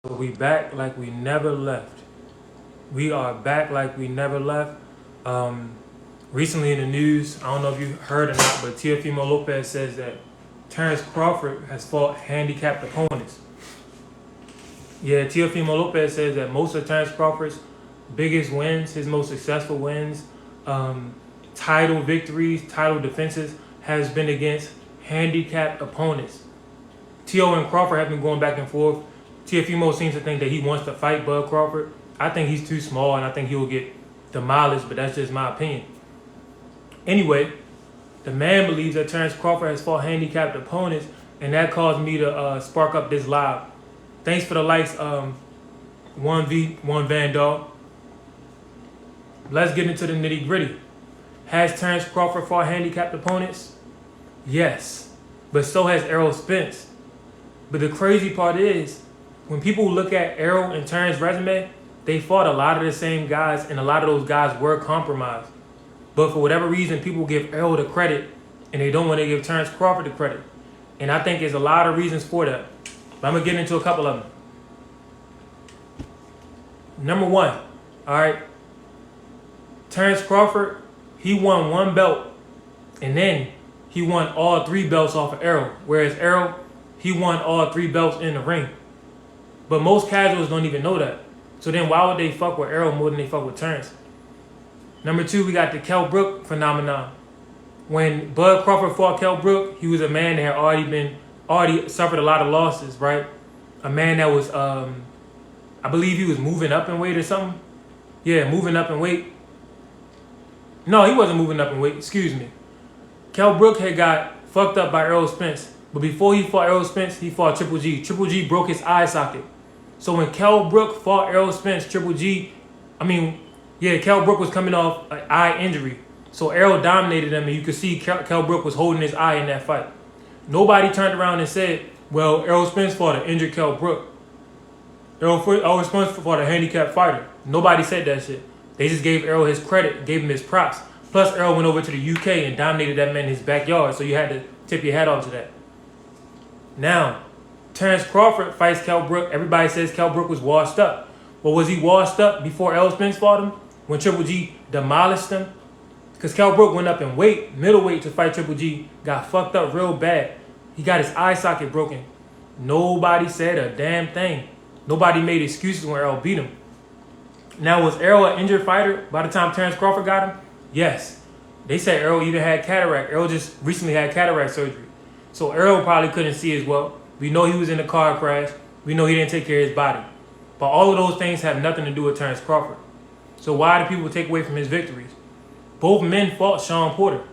We back like we never left. We are back like we never left. Recently in the news, I don't know if you heard or not, but Teofimo Lopez says that Terrence Crawford has fought handicapped opponents. Yeah, Teofimo Lopez says that most of Terrence Crawford's biggest wins, his most successful wins, title victories, title defenses, has been against handicapped opponents. Teo and Crawford have been going back and forth. Teofimo seems to think that he wants to fight Bud Crawford. I think he's too small, and I think he will get demolished, but that's just my opinion. Anyway, the man believes that Terrence Crawford has fought handicapped opponents, and that caused me to spark up this live. Thanks for the likes, 1V, Vandal. Let's get into the nitty gritty. Has Terrence Crawford fought handicapped opponents? Yes, but so has Errol Spence. But the crazy part is, when people look at Errol and Terrence's resume, they fought a lot of the same guys, and a lot of those guys were compromised. But for whatever reason, people give Errol the credit, and they don't want to give Terrence Crawford the credit. And I think there's a lot of reasons for that. But I'm going to get into a couple of them. Number one, all right, Terrence Crawford, he won one belt, and then he won all three belts off of Errol. Whereas Errol, he won all three belts in the ring. But most casuals don't even know that. So then why would they fuck with Errol more than they fuck with Terrence? Number two, we got the Kell Brook phenomenon. When Bud Crawford fought Kell Brook, he was a man that had already suffered a lot of losses, right? A man that was, I believe he was moving up in weight or something. Yeah, moving up in weight. No, he wasn't moving up in weight, excuse me. Kell Brook had got fucked up by Errol Spence. But before he fought Errol Spence, he fought Triple G. Triple G broke his eye socket. So when Kell Brook fought Errol Spence, Kell Brook was coming off an eye injury. So Errol dominated him, and you could see Kell Brook was holding his eye in that fight. Nobody turned around and said, well, Errol Spence fought an injured Kell Brook. Errol Spence fought a handicapped fighter. Nobody said that shit. They just gave Errol his credit, gave him his props. Plus, Errol went over to the UK and dominated that man in his backyard, so you had to tip your hat off to that. Now, Terrence Crawford fights Kell Brook. Everybody says Kell Brook was washed up. Well, was he washed up before Errol Spence fought him? When Triple G demolished him? Because Kell Brook went up in weight, middleweight, to fight Triple G. Got fucked up real bad. He got his eye socket broken. Nobody said a damn thing. Nobody made excuses when Errol beat him. Now, was Errol an injured fighter by the time Terrence Crawford got him? Yes. They said Errol even had cataract. Errol just recently had cataract surgery. So Errol probably couldn't see as well. We know he was in a car crash. We know he didn't take care of his body. But all of those things have nothing to do with Terrence Crawford. So why do people take away from his victories? Both men fought Shawn Porter.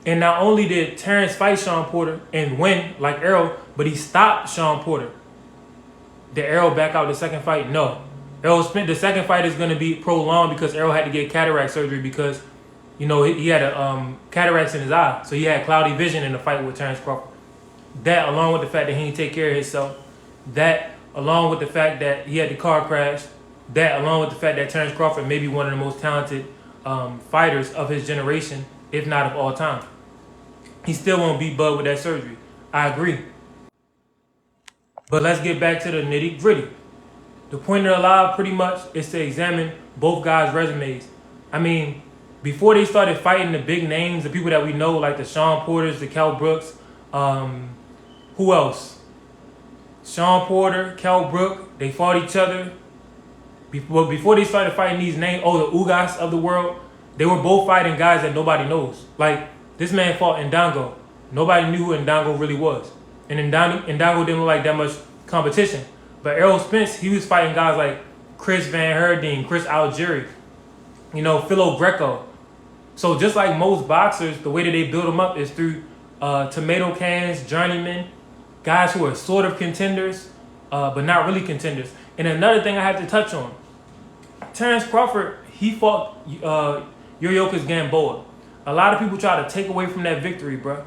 And not only did Terrence fight Shawn Porter and win like Errol, but he stopped Shawn Porter. Did Errol back out the second fight? No. Errol Spence, the second fight is going to be prolonged because Errol had to get cataract surgery because, you know, he had cataracts in his eye. So he had cloudy vision in the fight with Terrence Crawford. That, along with the fact that he didn't take care of himself. That, along with the fact that he had the car crash. That, along with the fact that Terrence Crawford may be one of the most talented fighters of his generation, if not of all time. He still won't beat Bud with that surgery. I agree. But let's get back to the nitty gritty. The point of the live pretty much is to examine both guys' resumes. I mean, before they started fighting the big names, the people that we know, like the Shawn Porters, the Kell Brooks, who else? Shawn Porter, Kell Brook, they fought each other. Before they started fighting these names, the Ugas of the world, they were both fighting guys that nobody knows. Like, this man fought Ndango. Nobody knew who Ndango really was. And Ndango didn't look like that much competition. But Errol Spence, he was fighting guys like Chris Van Herding, Chris Algieri, Philo Greco. So just like most boxers, the way that they build them up is through tomato cans, journeymen, guys who are sort of contenders, but not really contenders. And another thing I have to touch on, Terrence Crawford, he fought Yuriorkis Gamboa. A lot of people try to take away from that victory, bro.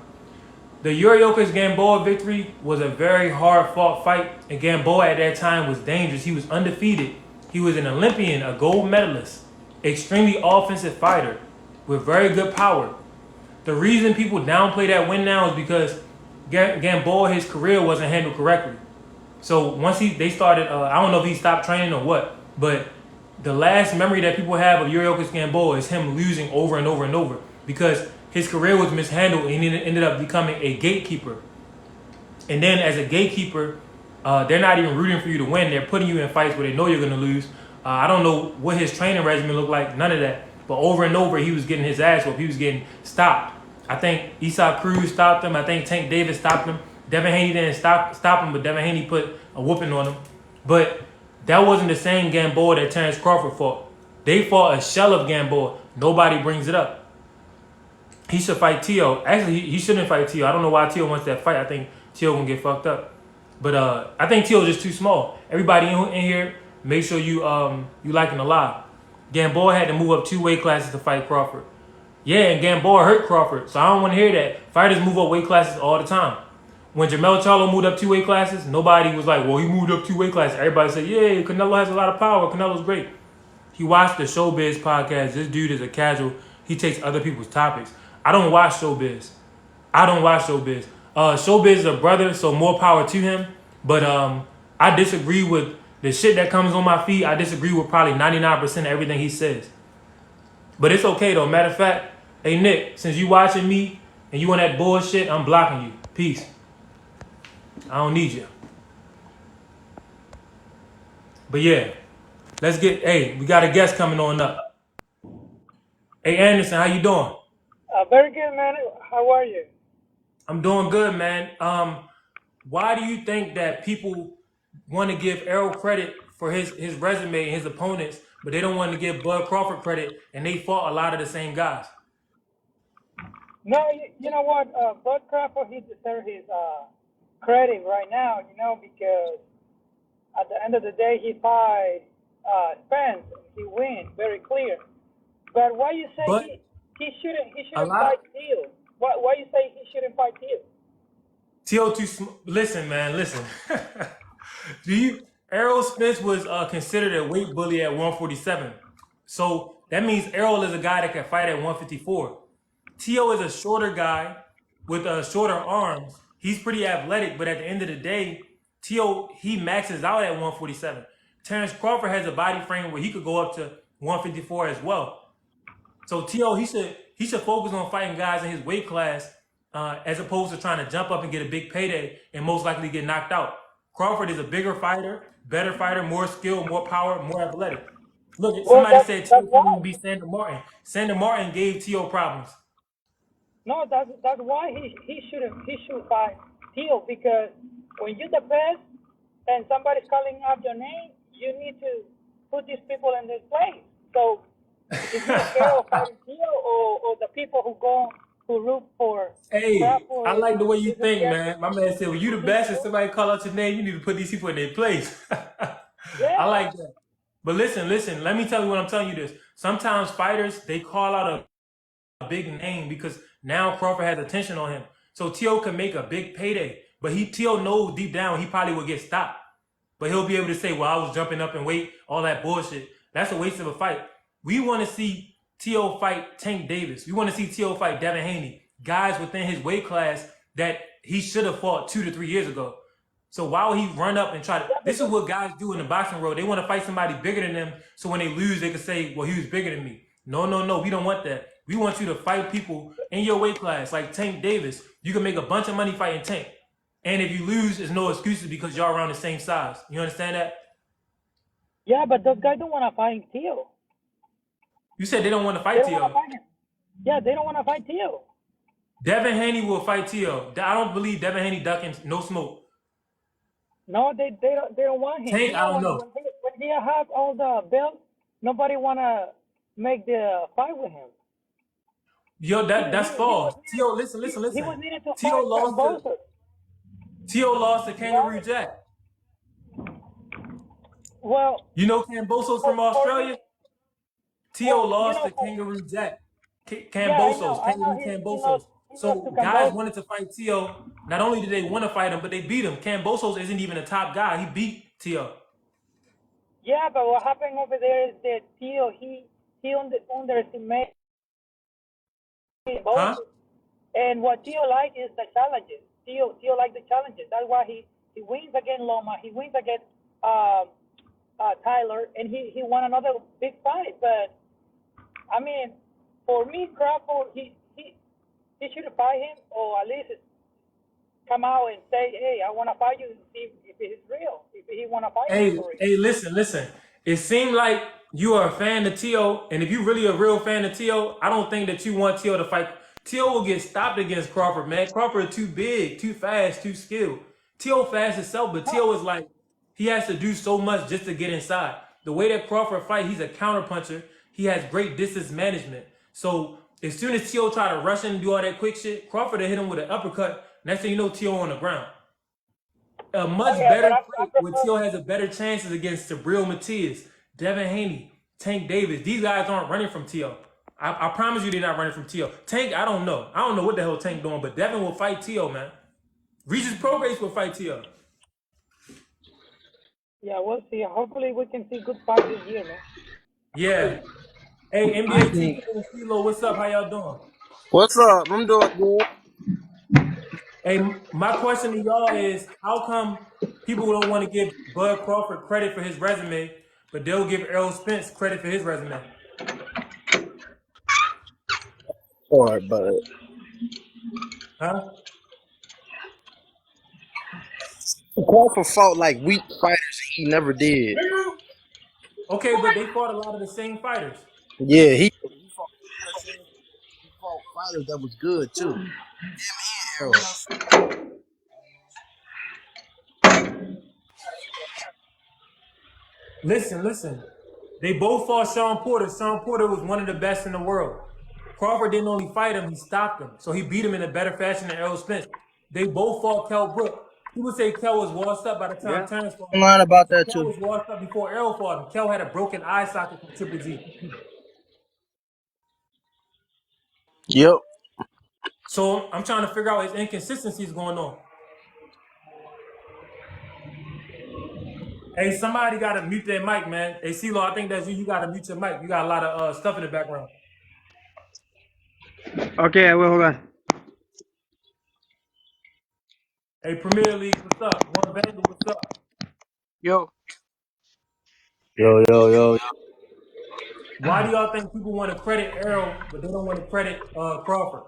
The Yuriorkis Gamboa victory was a very hard-fought fight, and Gamboa at that time was dangerous. He was undefeated. He was an Olympian, a gold medalist, extremely offensive fighter with very good power. The reason people downplay that win now is because Gamboa, his career wasn't handled correctly. So once they started, I don't know if he stopped training or what, but the last memory that people have of Yuriorkis Gamboa is him losing over and over and over because his career was mishandled and he ended up becoming a gatekeeper. And then as a gatekeeper, they're not even rooting for you to win. They're putting you in fights where they know you're going to lose. I don't know what his training regimen looked like, none of that. But over and over, he was getting his ass whooped. He was getting stopped. I think Isaac Cruz stopped him. I think Tank Davis stopped him. Devin Haney didn't stop him, but Devin Haney put a whooping on him. But that wasn't the same Gamboa that Terrence Crawford fought. They fought a shell of Gamboa. Nobody brings it up. He should fight Tio. Actually, he shouldn't fight Tio. I don't know why Tio wants that fight. I think Tio gonna get fucked up. But I think Tio's just too small. Everybody in here, make sure you liking the live. Gamboa had to move up 2 weight classes to fight Crawford. Yeah, and Gamboa hurt Crawford, so I don't want to hear that. Fighters move up weight classes all the time. When Jermell Charlo moved up 2 weight classes, nobody was like, well, he moved up 2 weight classes. Everybody said, yeah, Canelo has a lot of power. Canelo's great. He watched the Showbiz podcast. This dude is a casual. He takes other people's topics. I don't watch Showbiz. Showbiz is a brother, so more power to him. But I disagree with the shit that comes on my feed. I disagree with probably 99% of everything he says. But it's okay though. Matter of fact, hey Nick, since you watching me and you on that bullshit, I'm blocking you. Peace. I don't need you. But yeah, let's get. Hey, we got a guest coming on up. Hey Anderson, how you doing? Very good, man. How are you? I'm doing good, man. Why do you think that people want to give Errol credit for his resume and his opponents, but they don't want to give Bud Crawford credit, and they fought a lot of the same guys? No, you know what? Bud Crawford, he deserves his credit right now, because at the end of the day, he fight Spence. He wins, very clear. But why you say But he a shouldn't lot fight Teal? Why you say he shouldn't fight Teal? listen, man, listen. Do you Errol Spence was considered a weight bully at 147. So that means Errol is a guy that can fight at 154. Tio is a shorter guy with shorter arms. He's pretty athletic, but at the end of the day, Tio he maxes out at 147. Terrence Crawford has a body frame where he could go up to 154 as well. So Tio he should focus on fighting guys in his weight class as opposed to trying to jump up and get a big payday and most likely get knocked out. Crawford is a bigger fighter, better fighter, more skill, more power, more athletic. Look, Well, somebody said that's Tio couldn't why. even beat Sandra Martin. Sandra Martin gave Tio problems. No, that's why he should fight Teal, because when you're the best and somebody's calling out your name, you need to put these people in their place. So it's not Errol fighting Teal or the people who root for Hey, I Crawford. like the way you This is think, just man. My man said, "Well, you the best." If somebody call out your name, you need to put these people in their place. I yeah. like that. But listen. Let me tell you what I'm telling you. This sometimes fighters they call out a big name because now Crawford has attention on him. So Tio can make a big payday, but Tio knows deep down he probably will get stopped. But he'll be able to say, "Well, I was jumping up and weight, all that bullshit." That's a waste of a fight. We want to see Tio fight Tank Davis. We want to see Tio fight Devin Haney, guys within his weight class that he should have fought 2 to 3 years ago. So why would he run up and try to? Yeah, This is because what guys do in the boxing world. They want to fight somebody bigger than them, so when they lose, they can say, "Well, he was bigger than me." No. We don't want that. We want you to fight people in your weight class, like Tank Davis. You can make a bunch of money fighting Tank. And if you lose, there's no excuses because y'all around the same size. You understand that? yeah, but those guys don't want to fight Teal. You said they don't want to They fight don't want to Tio. fight him. Yeah, they don't want to fight Teal. Devin Haney will fight Tio. I don't believe Devin Haney ducking no smoke. No, they don't want him. Tank, I don't know. When he has all the belts, nobody wanna make the fight with him. Yo, He that's he he was false. needed Tio, listen, listen, he listen. was needed to Tio fight lost to Cambosos. Tio lost to Kangaroo Why? Jack. Well, You know Cambosos for from for me, Australia? Tio well, lost to Kangaroo Jack. yeah, Cambosos, I know Kangaroo Cambosos. he lost to So guys Cambosos. wanted to fight Tio. Not only did they want to fight him, but they beat him. Cambosos isn't even a top guy. He beat Tio. Yeah, but what happened over there is that Theo he underestimated Huh? Cambosos, and what Theo like is the challenges. Theo like the challenges. That's why He wins against Loma. He wins against Tyler, and he won another big fight. But I mean, for me, Crawford, he should fight him, or at least come out and say, hey, I want to fight you and see if it's real, if he want to fight Hey, you for real. hey, listen. It seemed like you are a fan of Tio, and if you really a real fan of Tio, I don't think that you want Tio to fight. Tio will get stopped against Crawford, man. Crawford is too big, too fast, too skilled. Tio fast himself, but Tio is like he has to do so much just to get inside. The way that Crawford fight, he's a counter puncher. He has great distance management. So as soon as Tio try to rush in and do all that quick shit, Crawford will hit him with an uppercut. Next thing you know, Tio on the ground. A much Yeah, but better I fight where prefer. Teal has a better chances against Sabril Matias, Devin Haney, Tank Davis. These guys aren't running from Teal. I promise you they're not running from Teal. Tank, I don't know. I don't know what the hell Tank doing, but Devin will fight Teal, man. Regis Prograis will fight Teal. Yeah, we'll see. Hopefully, we can see good fights this year, man. Yeah. Hey, NBA TV and CeeLo, what's up? How y'all doing? What's up? I'm doing good. Hey, my question to y'all is, how come people don't want to give Bud Crawford credit for his resume, but they'll give Errol Spence credit for his resume? Hard, but Huh? Crawford fought like weak fighters he never did. Okay, but they fought a lot of the same fighters. Yeah, he fought he fought fighters that was good too. Errol. Listen. They both fought Sean Porter. Sean Porter was one of the best in the world. Crawford didn't only fight him, he stopped him. So he beat him in a better fashion than Errol Spence. They both fought Kell Brook. People say Kell was washed up by the time Terrence fought I'm him. lying about that Kell too. was washed up before Errol fought him. Kell had a broken eye socket from Triple G. Yep. So I'm trying to figure out his inconsistencies going on. Hey, somebody got to mute their mic, man. Hey, CeeLo, I think that's you. You got to mute your mic. You got a lot of stuff in the background. Okay, I will. Hold on. Hey, Premier League, what's up? One Vandal, what's up? Yo. Yo. Why do y'all think people want to credit Errol, but they don't want to credit Crawford?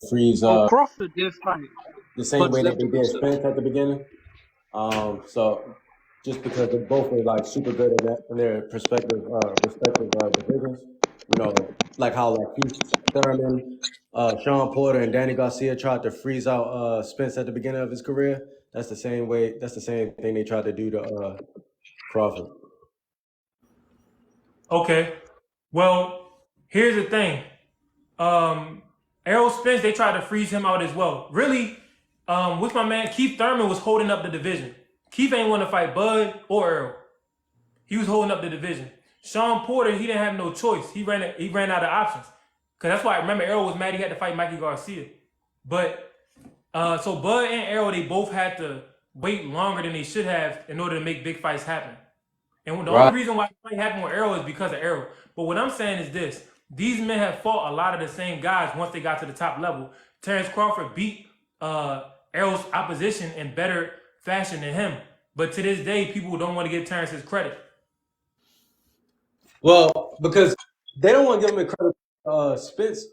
Freeze Crawford did fight. the same way that they did Spence at the beginning. So just because they both are like super good in their respective divisions, like how like Keith Thurman, Sean Porter, and Danny Garcia tried to freeze out Spence at the beginning of his career. That's the same way. That's the same thing they tried to do to Crawford. Okay. Well, here's the thing. Errol Spence, they tried to freeze him out as well. Really, with my man, Keith Thurman was holding up the division. Keith ain't want to fight Bud or Errol. He was holding up the division. Sean Porter, he didn't have no choice. He ran out of options. Cause that's why I remember Errol was mad he had to fight Mikey Garcia. But so Bud and Errol, they both had to wait longer than they should have in order to make big fights happen. And the only reason why the fight happened with Errol is because of Errol. But what I'm saying is this. These men have fought a lot of the same guys once they got to the top level. Terrence Crawford beat Errol's opposition in better fashion than him. But to this day, people don't want to give Terrence his credit. Well, because they don't want to give him credit Spence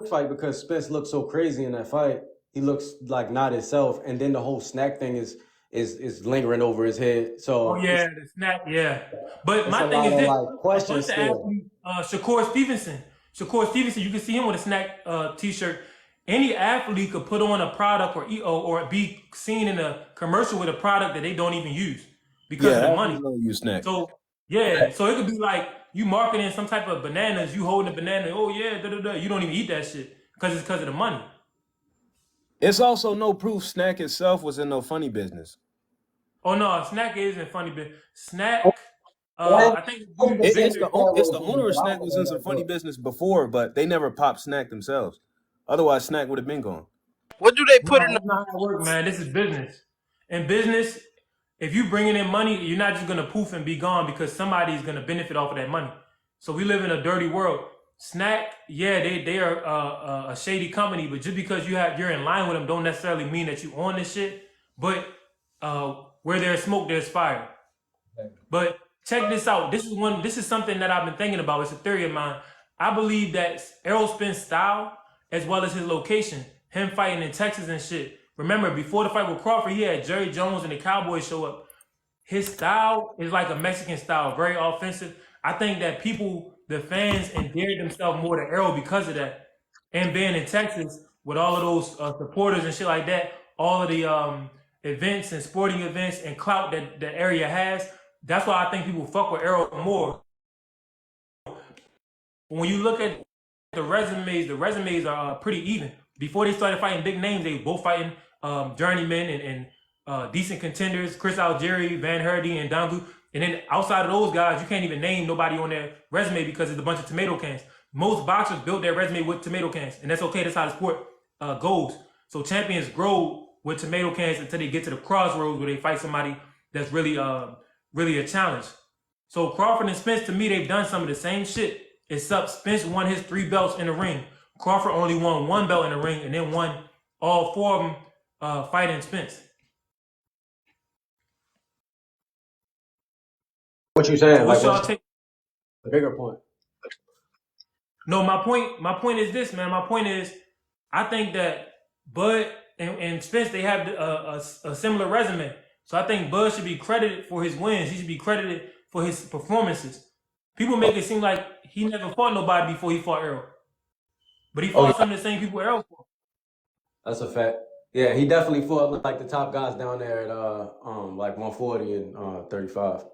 fight because Spence looked so crazy in that fight. He looks like not himself, and then the whole snack thing is lingering over his head. So Oh yeah, the snack, yeah. But it's my a thing lot is of this: like a bunch questions of still. athletes, Shakur Stevenson, you can see him with a snack T-shirt. Any athlete could put on a product or be seen in a commercial with a product that they don't even use because of the money. You snack. So yeah, so it could be like you marketing some type of bananas, you holding a banana. Oh yeah, you don't even eat that shit because it's because of the money. It's also no proof Snack itself was in no funny business. Oh no, snack isn't funny, but snack. I think It's Victor. the owner of Snack was in some funny business before, but they never popped Snack themselves. Otherwise, Snack would have been gone. What do they No, put in the that's not how it works, man. This is business. In business, if you bringing in money, you're not just gonna poof and be gone because somebody's gonna benefit off of that money. So we live in a dirty world. Snack, yeah, they are a shady company, but just because you're in line with them, don't necessarily mean that you own this shit. But where there's smoke, there's fire. But check this out. This is something that I've been thinking about. It's a theory of mine. I believe that Errol Spence style, as well as his location, him fighting in Texas and shit. Remember, before the fight with Crawford, he had Jerry Jones and the Cowboys show up. His style is like a Mexican style, very offensive. I think that the fans, endeared themselves more to Errol because of that. And being in Texas with all of those supporters and shit like that, all of the events and sporting events and clout that the area has, that's why I think people fuck with Errol more. When you look at the resumes are pretty even. Before they started fighting big names, they were both fighting journeymen and decent contenders, Chris Algieri, Van Herdy, and Dongu. And then outside of those guys, you can't even name nobody on their resume because it's a bunch of tomato cans. Most boxers build their resume with tomato cans, and that's okay. That's how the sport goes. So champions grow with tomato cans until they get to the crossroads where they fight somebody that's really a challenge. So Crawford and Spence, to me, they've done some of the same shit, except Spence won his 3 belts in the ring. Crawford only won 1 belt in the ring and then won all 4 of them fighting Spence. What you saying? So Like, what's y'all what's take? the bigger point? No, my point is this, man. My point is, I think that Bud and Spence, they have a similar resume. So I think Bud should be credited for his wins. He should be credited for his performances. People make it seem like he never fought nobody before he fought Errol. But he fought some of the same people Errol fought. That's a fact. Yeah, he definitely fought like the top guys down there at like 140 and 35.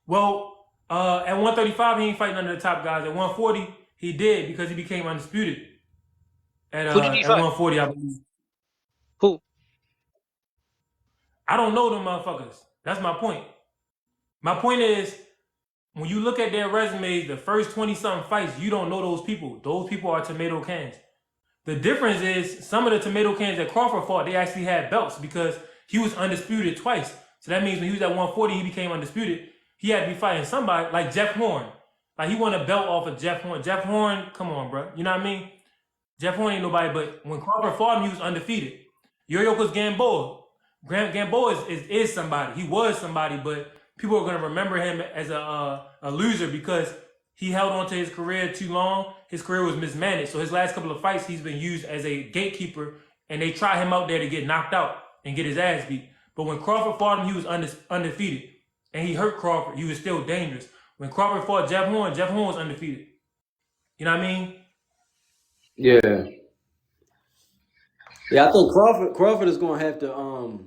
Well, at 135, he ain't fighting under the top guys. At 140, he did because he became undisputed. At Who did he at fight? 140, I believe. Who? I don't know them motherfuckers. That's my point. My point is, when you look at their resumes, the first 20-something fights, you don't know those people. Those people are tomato cans. The difference is some of the tomato cans that Crawford fought, they actually had belts because he was undisputed twice. So that means when he was at 140, he became undisputed. He had to be fighting somebody like Jeff Horn. Like he won a belt off of Jeff Horn. Jeff Horn, come on, bro. You know what I mean? Jeff Horn ain't nobody, but when Crawford fought him, he was undefeated. Yoyoko's Gamboa. Gamboa is somebody. He was somebody, but people are going to remember him as a loser because he held on to his career too long. His career was mismanaged. So his last couple of fights, he's been used as a gatekeeper, and they try him out there to get knocked out and get his ass beat. But when Crawford fought him, he was undefeated. And he hurt Crawford. He was still dangerous. When Crawford fought Jeff Horn was undefeated. You know what I mean? Yeah. Yeah, I think Crawford is gonna have to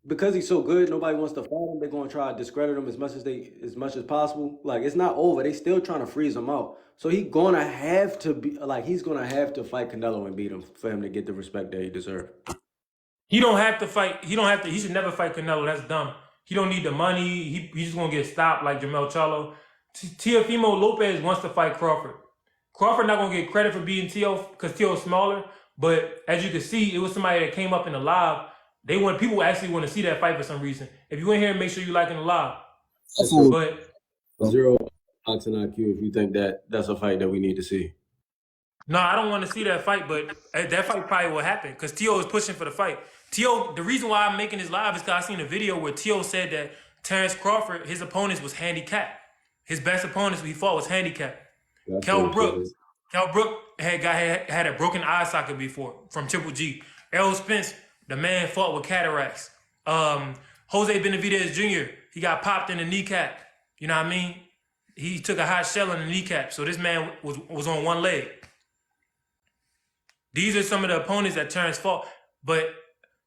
because he's so good, nobody wants to fight him. They're gonna try to discredit him as much as possible. Like it's not over. They still trying to freeze him out. So he's gonna have to fight Canelo and beat him for him to get the respect that he deserves. He don't have to fight. He should never fight Canelo. That's dumb. He don't need the money. He's just gonna get stopped like Jamel Charlo. Teofimo Lopez wants to fight Crawford. Crawford not gonna get credit for beating Teo because Teo's smaller. But as you can see, it was somebody that came up in the live. People actually want to see that fight for some reason. If you in here, make sure you like in the live. But 0 boxing IQ if you think that's a fight that we need to see. no, I don't want to see that fight, but that fight probably will happen because Teo is pushing for the fight. Teo, the reason why I'm making this live is because I seen a video where Teo said that Terrence Crawford, his opponents was handicapped. His best opponents he fought was handicapped. Kell Brook had a broken eye socket before from Triple G. Errol Spence, the man fought with cataracts. Jose Benavidez Jr., he got popped in the kneecap. You know what I mean? He took a hot shell in the kneecap, so this man was on one leg. These are some of the opponents that Terrence fought, but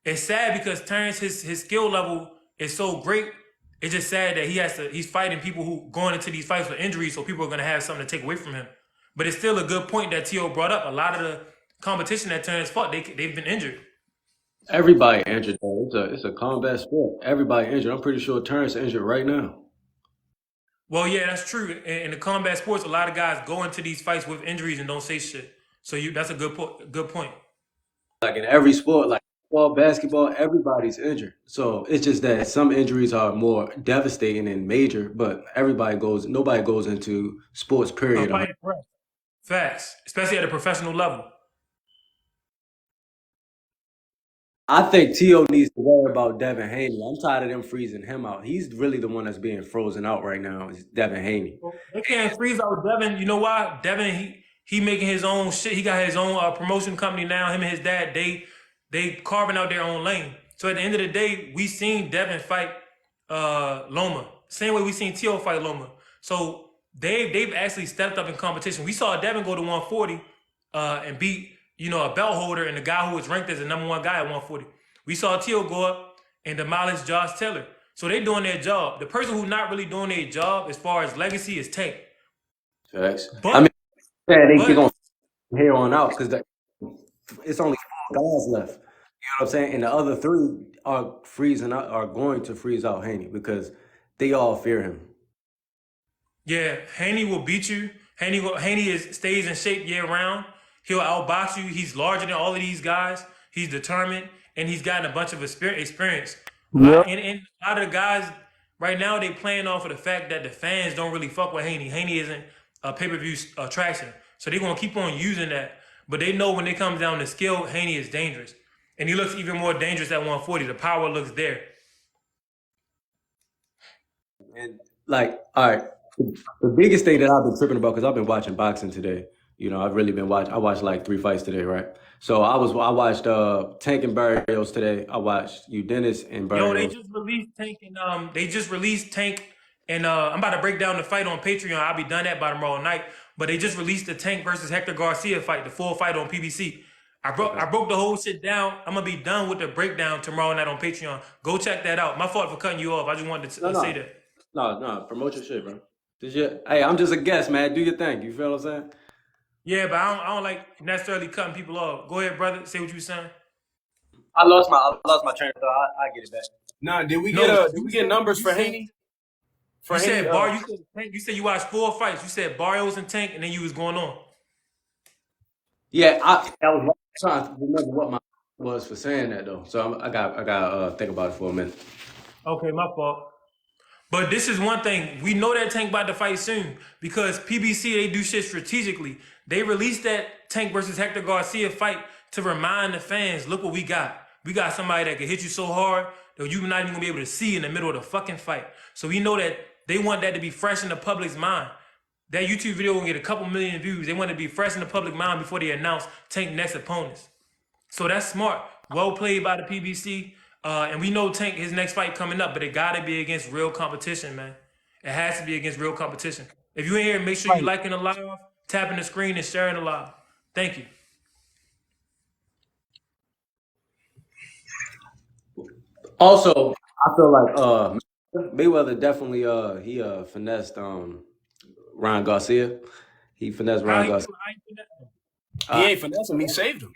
it's sad because Terrence, his skill level is so great. It's just sad that he's fighting people who going into these fights with injuries, so people are going to have something to take away from him. But it's still a good point that Teo brought up. A lot of the competition that Terrence fought, they've been injured. Everybody injured though. It's a combat sport. Everybody injured. I'm pretty sure Terrence injured right now. Well, yeah, that's true. In the combat sports, a lot of guys go into these fights with injuries and don't say shit. So that's a good point. Like in every sport, like Well, basketball, everybody's injured. So it's just that some injuries are more devastating and major, but nobody goes into sports A period. fighting press. Facts, especially at a professional level. I think T.O. needs to worry about Devin Haney. I'm tired of them freezing him out. He's really the one that's being frozen out right now, is Devin Haney. They can't freeze out Devin. You know why? Devin, he making his own shit. He got his own promotion company now. Him and his dad, they carving out their own lane. So at the end of the day, we seen Devin fight Loma. Same way we seen T.O. fight Loma. So they've actually stepped up in competition. We saw Devin go to 140 and beat, a belt holder and the guy who was ranked as the #1 guy at 140. We saw T.O. go up and demolish Josh Taylor. So they doing their job. The person who's not really doing their job as far as legacy is Tank. Facts. But, I mean, they're but going to here on out because it's only 4 guys left. You know what I'm saying? And the other 3 are going to freeze out Haney because they all fear him. yeah, Haney will beat you. Haney stays in shape year round. He'll outbox you. He's larger than all of these guys. He's determined, and he's gotten a bunch of experience. And a lot of the guys right now, they playing off of the fact that the fans don't really fuck with Haney. Haney isn't a pay-per-view attraction. So they're going to keep on using that. But they know when it comes down to skill, Haney is dangerous. And he looks even more dangerous at 140. The power looks there. And all right, the biggest thing that I've been tripping about, because I've been watching boxing today. I've really been watching. I watched like 3 fights today, right? So I watched Tank and Barrios today. I watched Dennis and Barrios. Yo, they just released Tank and I'm about to break down the fight on Patreon. I'll be done that by tomorrow night. But they just released the Tank versus Hector Garcia fight, the full fight on PBC. I broke the whole shit down. I'm gonna be done with the breakdown tomorrow night on Patreon. Go check that out. My fault for cutting you off. I just wanted to say that. No, promote your shit, bro. Hey, I'm just a guest, man. Do your thing. You feel what I'm saying? Yeah, but I don't like necessarily cutting people off. Go ahead, brother. Say what you were saying. I lost my train of thought. I get it back. Nah, did we get numbers for Haney? You said you said you watched 4 fights. You said Barrios and Tank, and then you was going on. Yeah, I was trying to remember what my was for saying that though. So I got think about it for a minute. Okay, my fault. But this is one thing. We know that Tank about to fight soon because PBC, they do shit strategically. They released that Tank versus Hector Garcia fight to remind the fans, look what we got. We got somebody that can hit you so hard that you're not even going to be able to see in the middle of the fucking fight. So we know that they want that to be fresh in the public's mind. That YouTube video will get a couple million views. They want to be fresh in the public mind before they announce Tank next opponents. So that's smart. Well played by the PBC. And we know Tank, his next fight coming up, but it got to be against real competition, man. It has to be against real competition. If you ain't here, make sure you liking the live, tapping the screen, and sharing the live. Thank you. Also, I feel like Mayweather definitely he finessed Ryan Garcia. He finessed Ryan Garcia. He ain't finessed him. He saved him.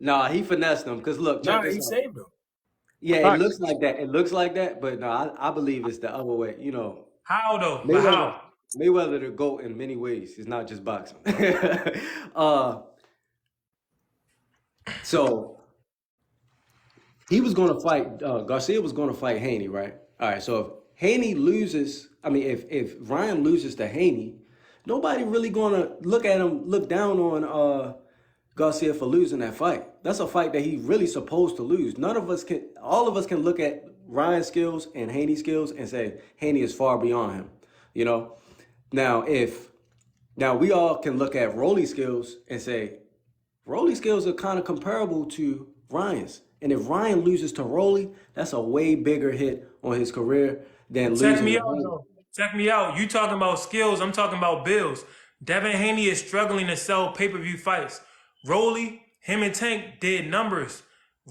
Nah, he finessed him because look, he saved him. Yeah, it looks like that. It looks like that, but no, I believe it's the other way. How though? Mayweather the GOAT in many ways. It's not just boxing. So he was going to fight. Garcia was going to fight Haney, right? All right. So if Haney loses, if Ryan loses to Haney, nobody really going to look down on Garcia for losing that fight. That's a fight that he's really supposed to lose. All of us can look at Ryan's skills and Haney's skills and say Haney is far beyond him. Now we all can look at Rolly's skills and say Rolly's skills are kind of comparable to Ryan's. And if Ryan loses to Rolly, that's a way bigger hit on his career than losing. Check me out. You talking about skills, I'm talking about bills. Devin Haney is struggling to sell pay-per-view fights. Rolly, him and Tank did numbers.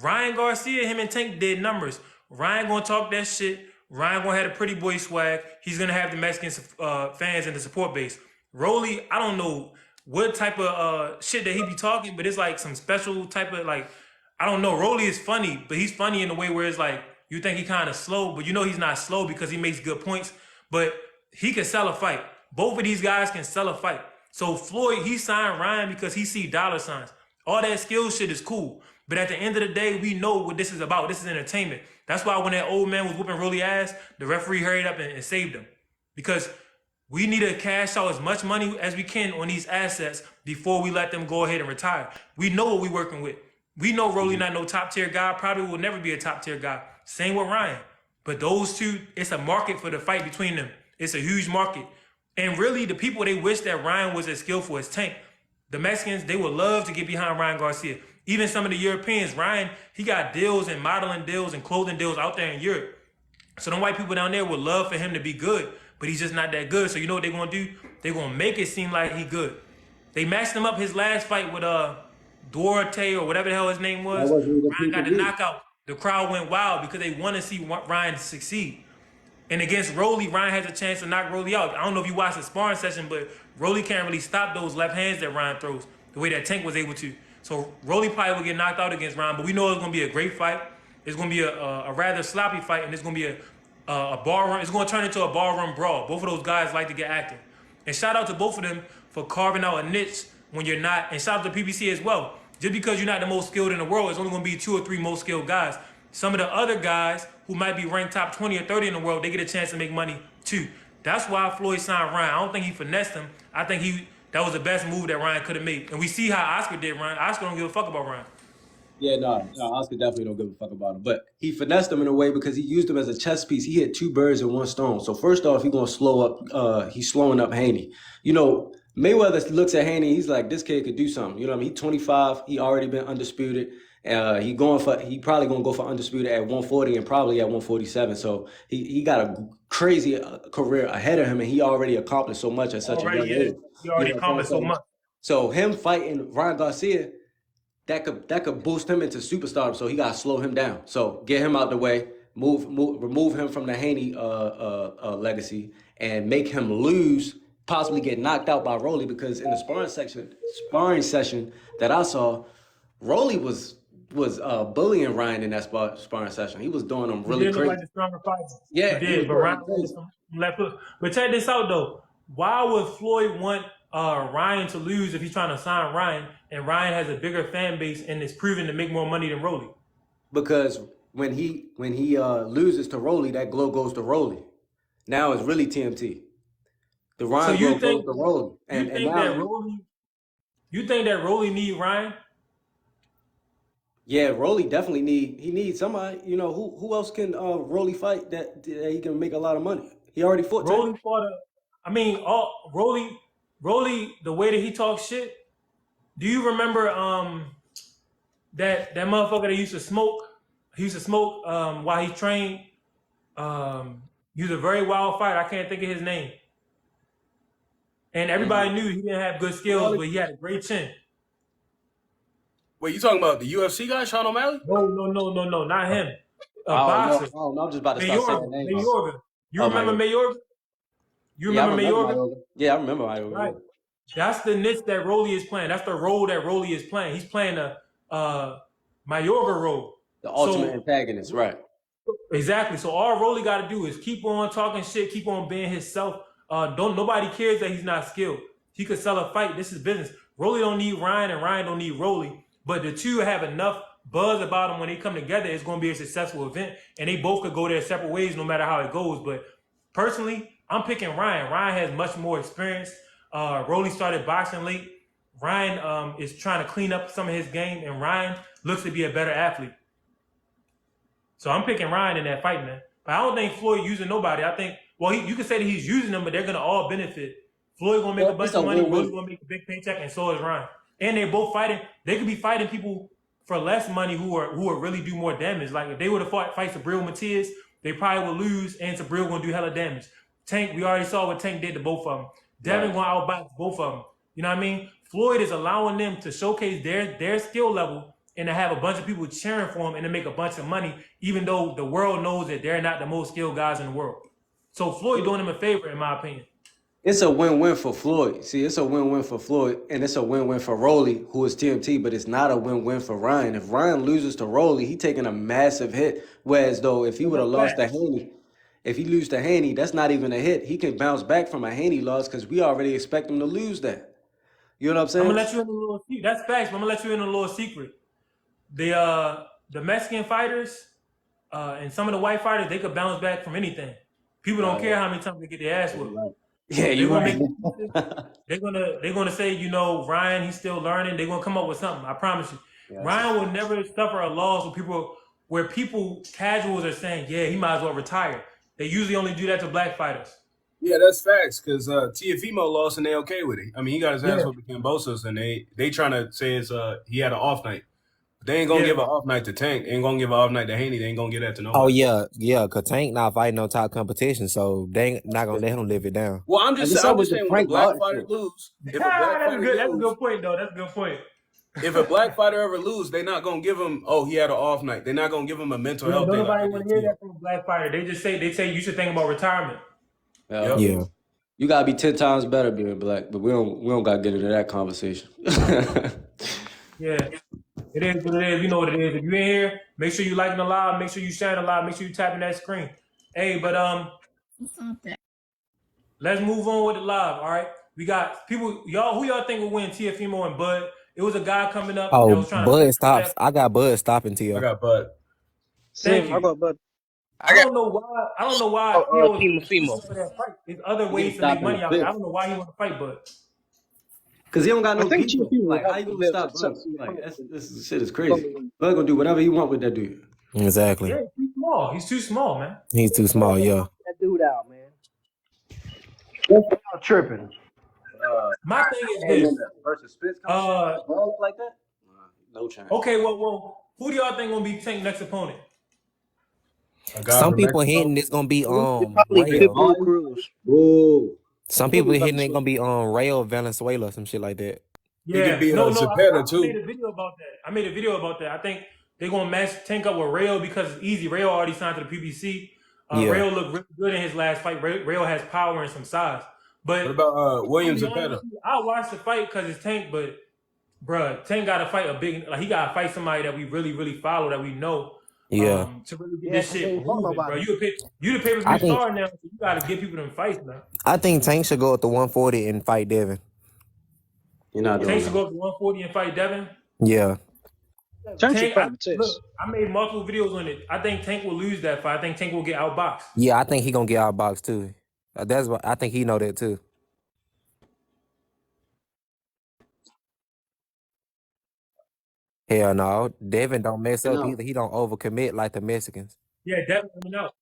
Ryan Garcia, him and Tank did numbers. Ryan gonna talk that shit. Ryan gonna have the pretty boy swag. He's gonna have the Mexican fans and the support base. Rolly, I don't know what type of shit that he be talking, but it's like some special type of I don't know. Rolly is funny, but he's funny in a way where it's like you think he kind of slow, but he's not slow because he makes good points. But he can sell a fight. Both of these guys can sell a fight. So Floyd, he signed Ryan because he see dollar signs. All that skill shit is cool. But at the end of the day, we know what this is about. This is entertainment. That's why when that old man was whooping Rolly ass, the referee hurried up and saved him. Because we need to cash out as much money as we can on these assets before we let them go ahead and retire. We know what we're working with. We know Rolly not no top tier guy, probably will never be a top tier guy. Same with Ryan. But those two, it's a market for the fight between them. It's a huge market. And really, the people, they wish that Ryan was as skillful as Tank. The Mexicans, they would love to get behind Ryan Garcia. Even some of the Europeans, Ryan, he got deals and modeling deals and clothing deals out there in Europe. So them white people down there would love for him to be good, but he's just not that good. So you know what they're going to do? They're going to make it seem like he good. They matched him up his last fight with Duarte or whatever the hell his name was. Ryan got the knockout. The crowd went wild because they want to see Ryan succeed. And against Rolly, Ryan has a chance to knock Rolly out. I don't know if you watched the sparring session, but Rolly can't really stop those left hands that Ryan throws the way that Tank was able to. So Rolly probably will get knocked out against Ryan, but we know it's going to be a great fight. It's going to be a rather sloppy fight, and it's going to be a ballroom. It's going to turn into a ballroom brawl. Both of those guys like to get active. And shout out to both of them for carving out a niche when you're not. And shout out to PBC as well. Just because you're not the most skilled in the world, it's only going to be 2 or 3 most skilled guys. Some of the other guys who might be ranked top 20 or 30 in the world, they get a chance to make money too. That's why Floyd signed Ryan. I don't think he finessed him. I think that was the best move that Ryan could have made. And we see how Oscar did Ryan. Oscar don't give a fuck about Ryan. Yeah, no, Oscar definitely don't give a fuck about him. But he finessed him in a way because he used him as a chess piece. He hit 2 birds with 1 stone. So first off, he's gonna slow up. He's slowing up Haney. You know, Mayweather looks at Haney. He's like, this kid could do something. You know what I mean? He's 25. He already been undisputed. He probably gonna go for undisputed at 140 and probably at 147. So he got a crazy career ahead of him, and he already accomplished so much at such a young age. He already accomplished so much. So him fighting Ryan Garcia, that could boost him into superstardom. So he got to slow him down. So get him out the way, remove him from the Haney legacy, and make him lose, possibly get knocked out by Rolly. Because in the sparring session that I saw, Rolly was bullying Ryan in that sparring session. He was doing them really crazy. Like the stronger fights. Yeah, he did, but Ryan was some left hook. But check this out though. Why would Floyd want Ryan to lose if he's trying to sign Ryan, and Ryan has a bigger fan base and is proven to make more money than Rolly? Because when he loses to Rolly, that glow goes to Rolly. Now it's really TMT. The Ryan glow goes to Rolly. You think that Rolly need Ryan? Yeah, Rolly definitely needs somebody. You know, who else can Rolly fight that he can make a lot of money? He already fought. Rolly fought Rolly, the way that he talks shit. Do you remember that motherfucker that used to smoke? He used to smoke while he trained. He was a very wild fighter. I can't think of his name. And everybody knew he didn't have good skills, but he had a great chin. Wait, you talking about the UFC guy, Sean O'Malley? No, not him. A boxer. No, I'm just about to start saying names. Mayorga. You remember Mayorga? You remember Mayorga? Yeah, I remember Mayorga. Right. That's the niche that Rolly is playing. That's the role that Rolly is playing. He's playing a Mayorga role. The ultimate antagonist, right. Exactly. So all Rolly got to do is keep on talking shit, keep on being himself. Nobody cares that he's not skilled. He could sell a fight. This is business. Rolly don't need Ryan, and Ryan don't need Rolly. But the two have enough buzz about them when they come together. It's going to be a successful event, and they both could go their separate ways no matter how it goes. But personally, I'm picking Ryan. Ryan has much more experience. Rolly started boxing late. Ryan is trying to clean up some of his game, and Ryan looks to be a better athlete. So I'm picking Ryan in that fight, man. But I don't think Floyd using nobody. I think, well, you could say that he's using them, but they're going to all benefit. Floyd going to make a bunch of money. Rolly's going to make a big paycheck, and so is Ryan. And they're both fighting. They could be fighting people for less money who would really do more damage. Like if they would have fight Sabril Matias, they probably would lose, and Sabril going to do hella damage. Tank, we already saw what Tank did to both of them. Devin going to outbox both of them. You know what I mean? Floyd is allowing them to showcase their skill level and to have a bunch of people cheering for them and to make a bunch of money, even though the world knows that they're not the most skilled guys in the world. So Floyd doing them a favor, in my opinion. It's a win-win for Floyd. See, it's a win-win for Floyd, and it's a win-win for Rolly, who is TMT, but it's not a win-win for Ryan. If Ryan loses to Rolly, he's taking a massive hit. Whereas, though, if he would have lost to Haney, if he loses to Haney, that's not even a hit. He can bounce back from a Haney loss because we already expect him to lose that. You know what I'm saying? I'm going to let you in a little secret. That's facts, but I'm going to let you in a little secret. the Mexican fighters and some of the white fighters, they could bounce back from anything. People don't care how many times they get their ass whooped. Yeah, They're you're gonna right. make they're gonna say, you know, Ryan, he's still learning. They're gonna come up with something. I promise you. Yeah, Ryan will never suffer a loss where people casuals are saying, yeah, he might as well retire. They usually only do that to black fighters. Yeah, that's facts. Because Tiafimo lost and they okay with it. I mean, he got his ass whooped against Bosos, and they trying to say it's he had an off night. But they ain't gonna give an off night to Tank. They ain't gonna give an off night to Haney. They ain't gonna give that to nobody. Oh yeah, cause Tank not fighting no top competition, so they ain't not gonna let him live it down. Well, I'm just saying when a black fighter lose, if a black fighter That's a good point, though. That's a good point. If a black fighter ever lose, they're not gonna give him. Oh, he had an off night. They're not gonna give him a mental health. Nobody want to hear that from a black fighter. They say you should think about retirement. Yeah. You gotta be 10 times better being black, but we don't gotta get into that conversation. Yeah, it is what it is. You know what it is. If you in here, make sure you liking the live. Make sure you sharing the live. Make sure you tapping that screen. Hey, but let's move on with the live. All right, we got people. Y'all, who y'all think will win? Tiafimo and Bud. It was a guy coming up. Oh, that was trying Bud to stops. I got Bud stopping to I you. got Bud. Thank you. I got Bud. I don't know why. Fimo. There's other ways to make money out there. I don't know why he want to fight, but Cause he don't got no I think people. Tiafimo Like, how you gonna stop Bud? Like, this shit is crazy. Bud gonna do whatever he want with that dude. Exactly. yeah, he's too small. He's too small, man. He's too small. Yeah. That dude out, man. I'm tripping. My thing is this. Versus Spence like that? No chance. Okay, well, who do y'all think gonna be Tank next opponent? Some people hitting it's gonna be Probably Rayo. Pitbull Cruz. Whoa. Some people hitting it gonna be Rayo Valenzuela, some shit like that. Yeah, could be, no, Zepeda, too. I made a video about that. I think they're gonna match Tank up with Rayo because it's easy. Rayo already signed to the PBC. Rayo looked really good in his last fight. Rayo has power and some size. But what about William Zepeda? I watched the fight because it's Tank, but bruh, Tank got to fight he got to fight somebody that we really, really follow, that we know. Yeah. To really get this shit moving, bro. You the pay-per-view star now, so you got to get people them fights, man. I think Tank should go up to 140 and fight Devin. You're not doing Tank should go up to 140 and fight Devin. Yeah. Tank, look, I made multiple videos on it. I think Tank will lose that fight. I think Tank will get outboxed. Yeah, I think he gonna get outboxed too. That's what I think he know that too. Hell no, Devin don't mess up either. He don't overcommit like the Mexicans. Yeah, Devin coming out.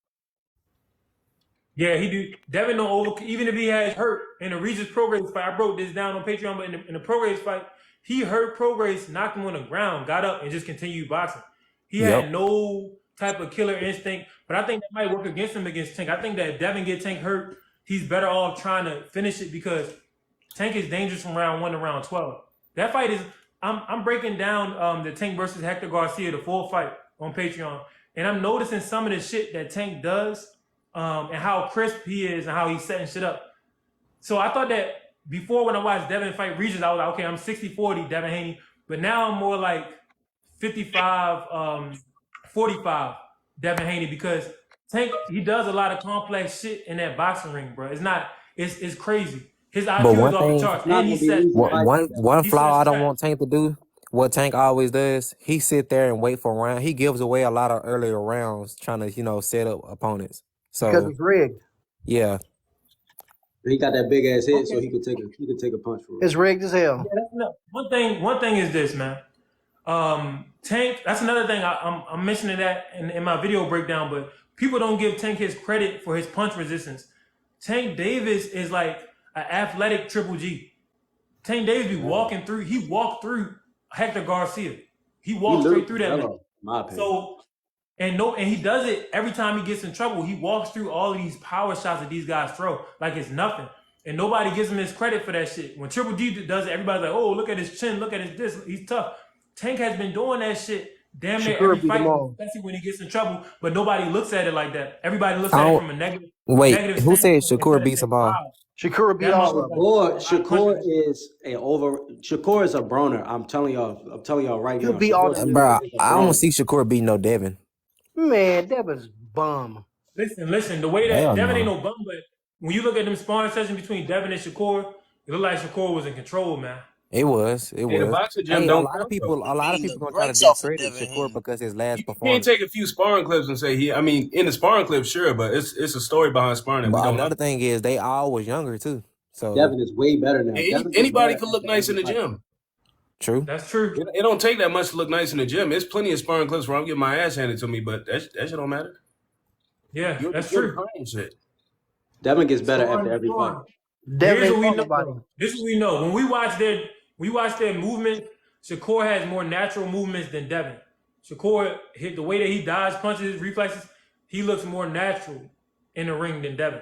Yeah, he do. Devin don't over. Even if he has hurt in the Regis Prograis fight, I broke this down on Patreon. But in the Prograis fight, he hurt Prograis, knocked him on the ground, got up, and just continued boxing. He had no type of killer instinct. But I think that might work against him against Tank. I think that if Devin get Tank hurt, he's better off trying to finish it because Tank is dangerous from round 1 to round 12. That fight is. I'm breaking down the Tank versus Hector Garcia, the full fight on Patreon, and I'm noticing some of the shit that Tank does, and how crisp he is and how he's setting shit up. So I thought that before when I watched Devin fight Regis, I was like, okay, I'm 60-40 Devin Haney, but now I'm more like 55-45 Devin Haney because Tank, he does a lot of complex shit in that boxing ring, bro. It's crazy. His IQ is off the charts. And he said one flaw I don't want Tank to do. What Tank always does, he sit there and wait for a round. He gives away a lot of earlier rounds trying to, set up opponents. So Because it's rigged. Yeah. He got that big ass head, so he could take a punch for it. It's rigged as hell. Yeah, one thing is this, man. Tank, that's another thing I'm mentioning that in my video breakdown, but people don't give Tank his credit for his punch resistance. Tank Davis is like an athletic Triple G. Tank Davis be walking through. He walked through Hector Garcia. He walked straight through that. My opinion. So and he does it every time he gets in trouble. He walks through all of these power shots that these guys throw like it's nothing, and nobody gives him his credit for that shit. When Triple G does it, everybody's like, "Oh, look at his chin. Look at his this. He's tough." Tank has been doing that shit damn near every fight, especially when he gets in trouble. But nobody looks at it like that. Everybody looks at it from a negative. Wait, who said Shakur beats them all? Shakur beat all of them. Shakur is a broner. I'm telling y'all right now. Beat all them. Bro, I don't see Shakur beating no Devin. Man, that was bum. Listen. The way that Devin ain't no bum, but when you look at them sparring sessions between Devin and Shakur, it looked like Shakur was in control, man. It was. It Hey, the was. boxing gym Hey, don't count though. a lot of He people looked gonna try to great off of discredit Devin Shakur Haney. because his last You can't performance. take a few sparring clips and say he. I mean, in the sparring clips, sure, but it's a story behind sparring that we But don't know. another thing is they all was younger too. So Devin is way better now. Devin gets Anybody better could look after nice in every the fight. gym. true. That's true. It don't take that much to look nice in the gym. There's plenty of sparring clips where I'm getting my ass handed to me, but that shit don't matter. Yeah, You're that's you're true. crying shit. Devin gets better Sparring, after every fight. sparring. Devin Here's ain't what we fought know. nobody. Though. This is what we know. When we watch their movement, Shakur has more natural movements than Devin. Shakur hit the way that he dodges punches, reflexes. He looks more natural in the ring than Devin.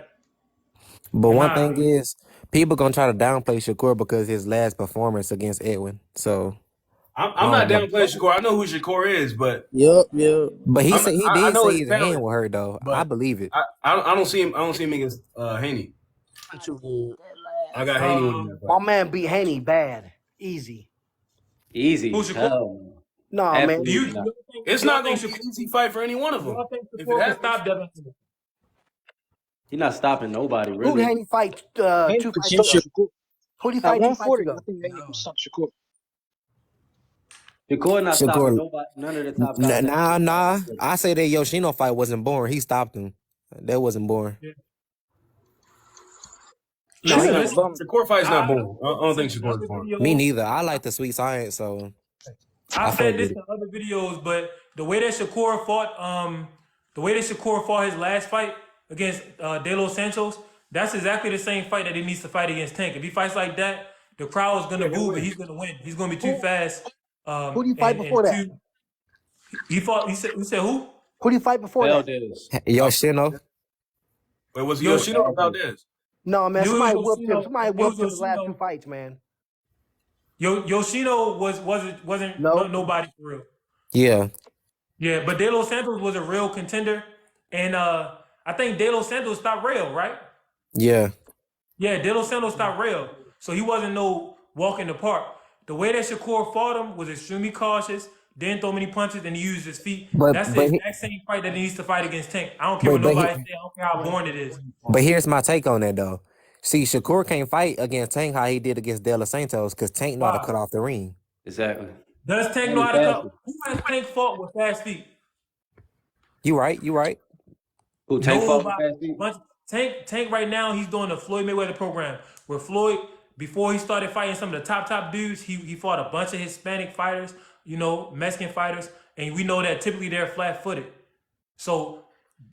But In one my thing opinion. is, people gonna try to downplay Shakur because his last performance against Edwin. So I'm not downplaying Shakur. I know who Shakur is, but Yep. but he I'm said he I did know say his his hand talent, was hurt though. I but believe it. I don't see him. I don't see him against Haney. Too good. I got Haney winning that My fight. man beat Haney bad. Easy. Easy. Who's Shakur? Hell no. Nah, man. Do Absolutely you not. It's y'all not think gonna be Shakur? an easy fight for any one of them. Y'all think If it Shakur can happens, stop Devin? He's not stopping nobody, Who did really. Haney fight Haney 2 could fights stop ago? Shakur. Who did he At fight 2 fights 140, I ago? think Haney could stop Shakur. Shakur not stopping Shakur, nobody, none of the top guys. nah. I say that Yoshino fight wasn't boring. He stopped him. That wasn't boring. Yeah. No, he Listen. Shakur fight's not I boring. I don't think Shakur's boring. Me neither. I like the sweet science, so I I've fuck said with this it. in other videos, but the way that Shakur fought his last fight against De Los Santos, that's exactly the same fight that he needs to fight against Tank. If he fights like that, the crowd is gonna boo, but he's gonna win. He's gonna be too fast. Who did he fight before that? He fought. He said who? Who did he fight before that? Valdez. Yoshino. Wait, was it Yo, Yoshino or Valdez? No, man. It was Somebody whooped Yoshino. him. Somebody It was whooped him his last Yoshino. 2 fights, man. Yoshino wasn't No. nobody for real. Yeah. Yeah, but De Los Santos was a real contender, and I think De Los Santos stopped Rail, right? Yeah. Yeah, De Los Santos stopped Rail, so he wasn't no walk in the park. The way that Shakur fought him was extremely cautious, didn't throw many punches, and he used his feet. That's the exact same fight that he needs to fight against Tank. I don't care what nobody say. I don't care how boring it is. But here's my take on that though. See, Shakur can't fight against Tank how he did against De Los Santos because Tank know how to cut off the ring. Exactly. Does Tank know how to cut? Who has Tank fought with fast feet? You right. Who Tank fought with Nobody. fast feet? Tank right now, he's doing the Floyd Mayweather program. Where Floyd, before he started fighting some of the top dudes, he fought a bunch of Hispanic fighters, Mexican fighters, and we know that typically they're flat-footed. So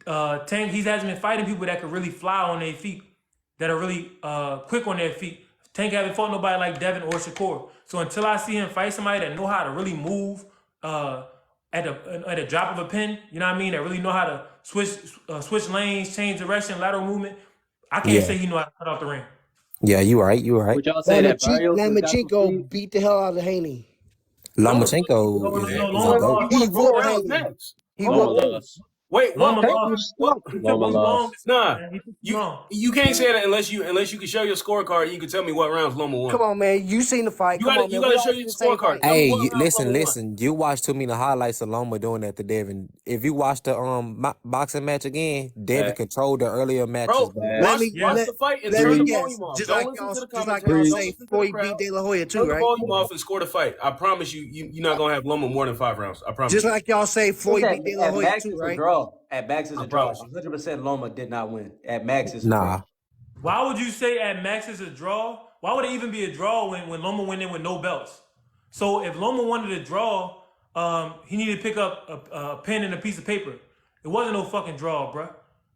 Tank, he hasn't been fighting people that could really fly on their feet, that are really quick on their feet. Tank haven't fought nobody like Devin or Shakur. So until I see him fight somebody that know how to really move at a drop of a pin, you know what I mean? That really know how to switch lanes, change direction, lateral movement. I can't say he know how to cut off the ring. Yeah, you right. Would y'all say that Barrios has got some Lomachenko speed? beat the hell out of Haney. Lomachenko is a goat. He whooped Haney. He Loma whooped Haney. lost. Wait, Loma what? lost. Loma lost. Nah, you can't say that unless you can show your scorecard. You can tell me what rounds Loma won. Come on, man. You seen the fight. You Come gotta on, man. you We gotta all show seen your the same scorecard. fight. Tell me Hey, what rounds Loma won. listen. You watched too many highlights of Loma doing that to Devin. If you watch the boxing match again, Devin controlled the earlier matches. Bro, Bro. watch the fight and let turn me the guess. volume off. Just Don't like listen y'all, to the just like commentary. y'all Don't say, listen to before the he crowd. beat De La Hoya too, Turn the right? volume off and score the fight. I promise you're not gonna have Loma more than 5 rounds. I promise. Just like y'all say, Floyd beat De La At Hoya max too, is a right? draw. At max is I a draw. promise you. 100% Loma did not win. At max is a draw. Nah. Why would you say at max is a draw? Why would it even be a draw when Loma went in with no belts? So if Loma wanted to draw, he needed to pick up a pen and a piece of paper. It wasn't no fucking draw, bro.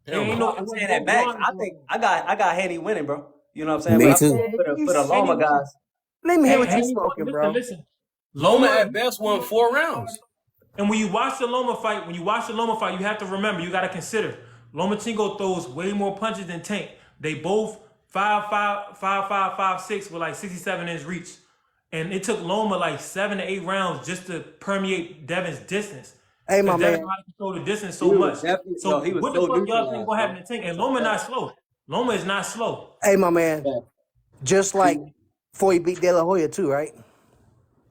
I'm saying at max. I think I got Haney winning, bro. You know what I'm saying? Me But too. for the Loma guys, Let me hear what you Haney, smoking, bro. listen. Loma at best won 4 rounds. And when you watch the Loma fight, you have to remember, you got to consider, Lomachenko throws way more punches than Tank. They both 5'5", 5'5", 5'6", with like 67-inch reach. And it took Loma like 7 to 8 rounds just to permeate Devin's distance. Hey, my Devin man. had to control the distance so much. So he was what the so fuck y'all think neutralized, will happen to Tank? And Loma not slow. Loma is not slow. Hey, my man. Just like Floyd beat De La Hoya too, right?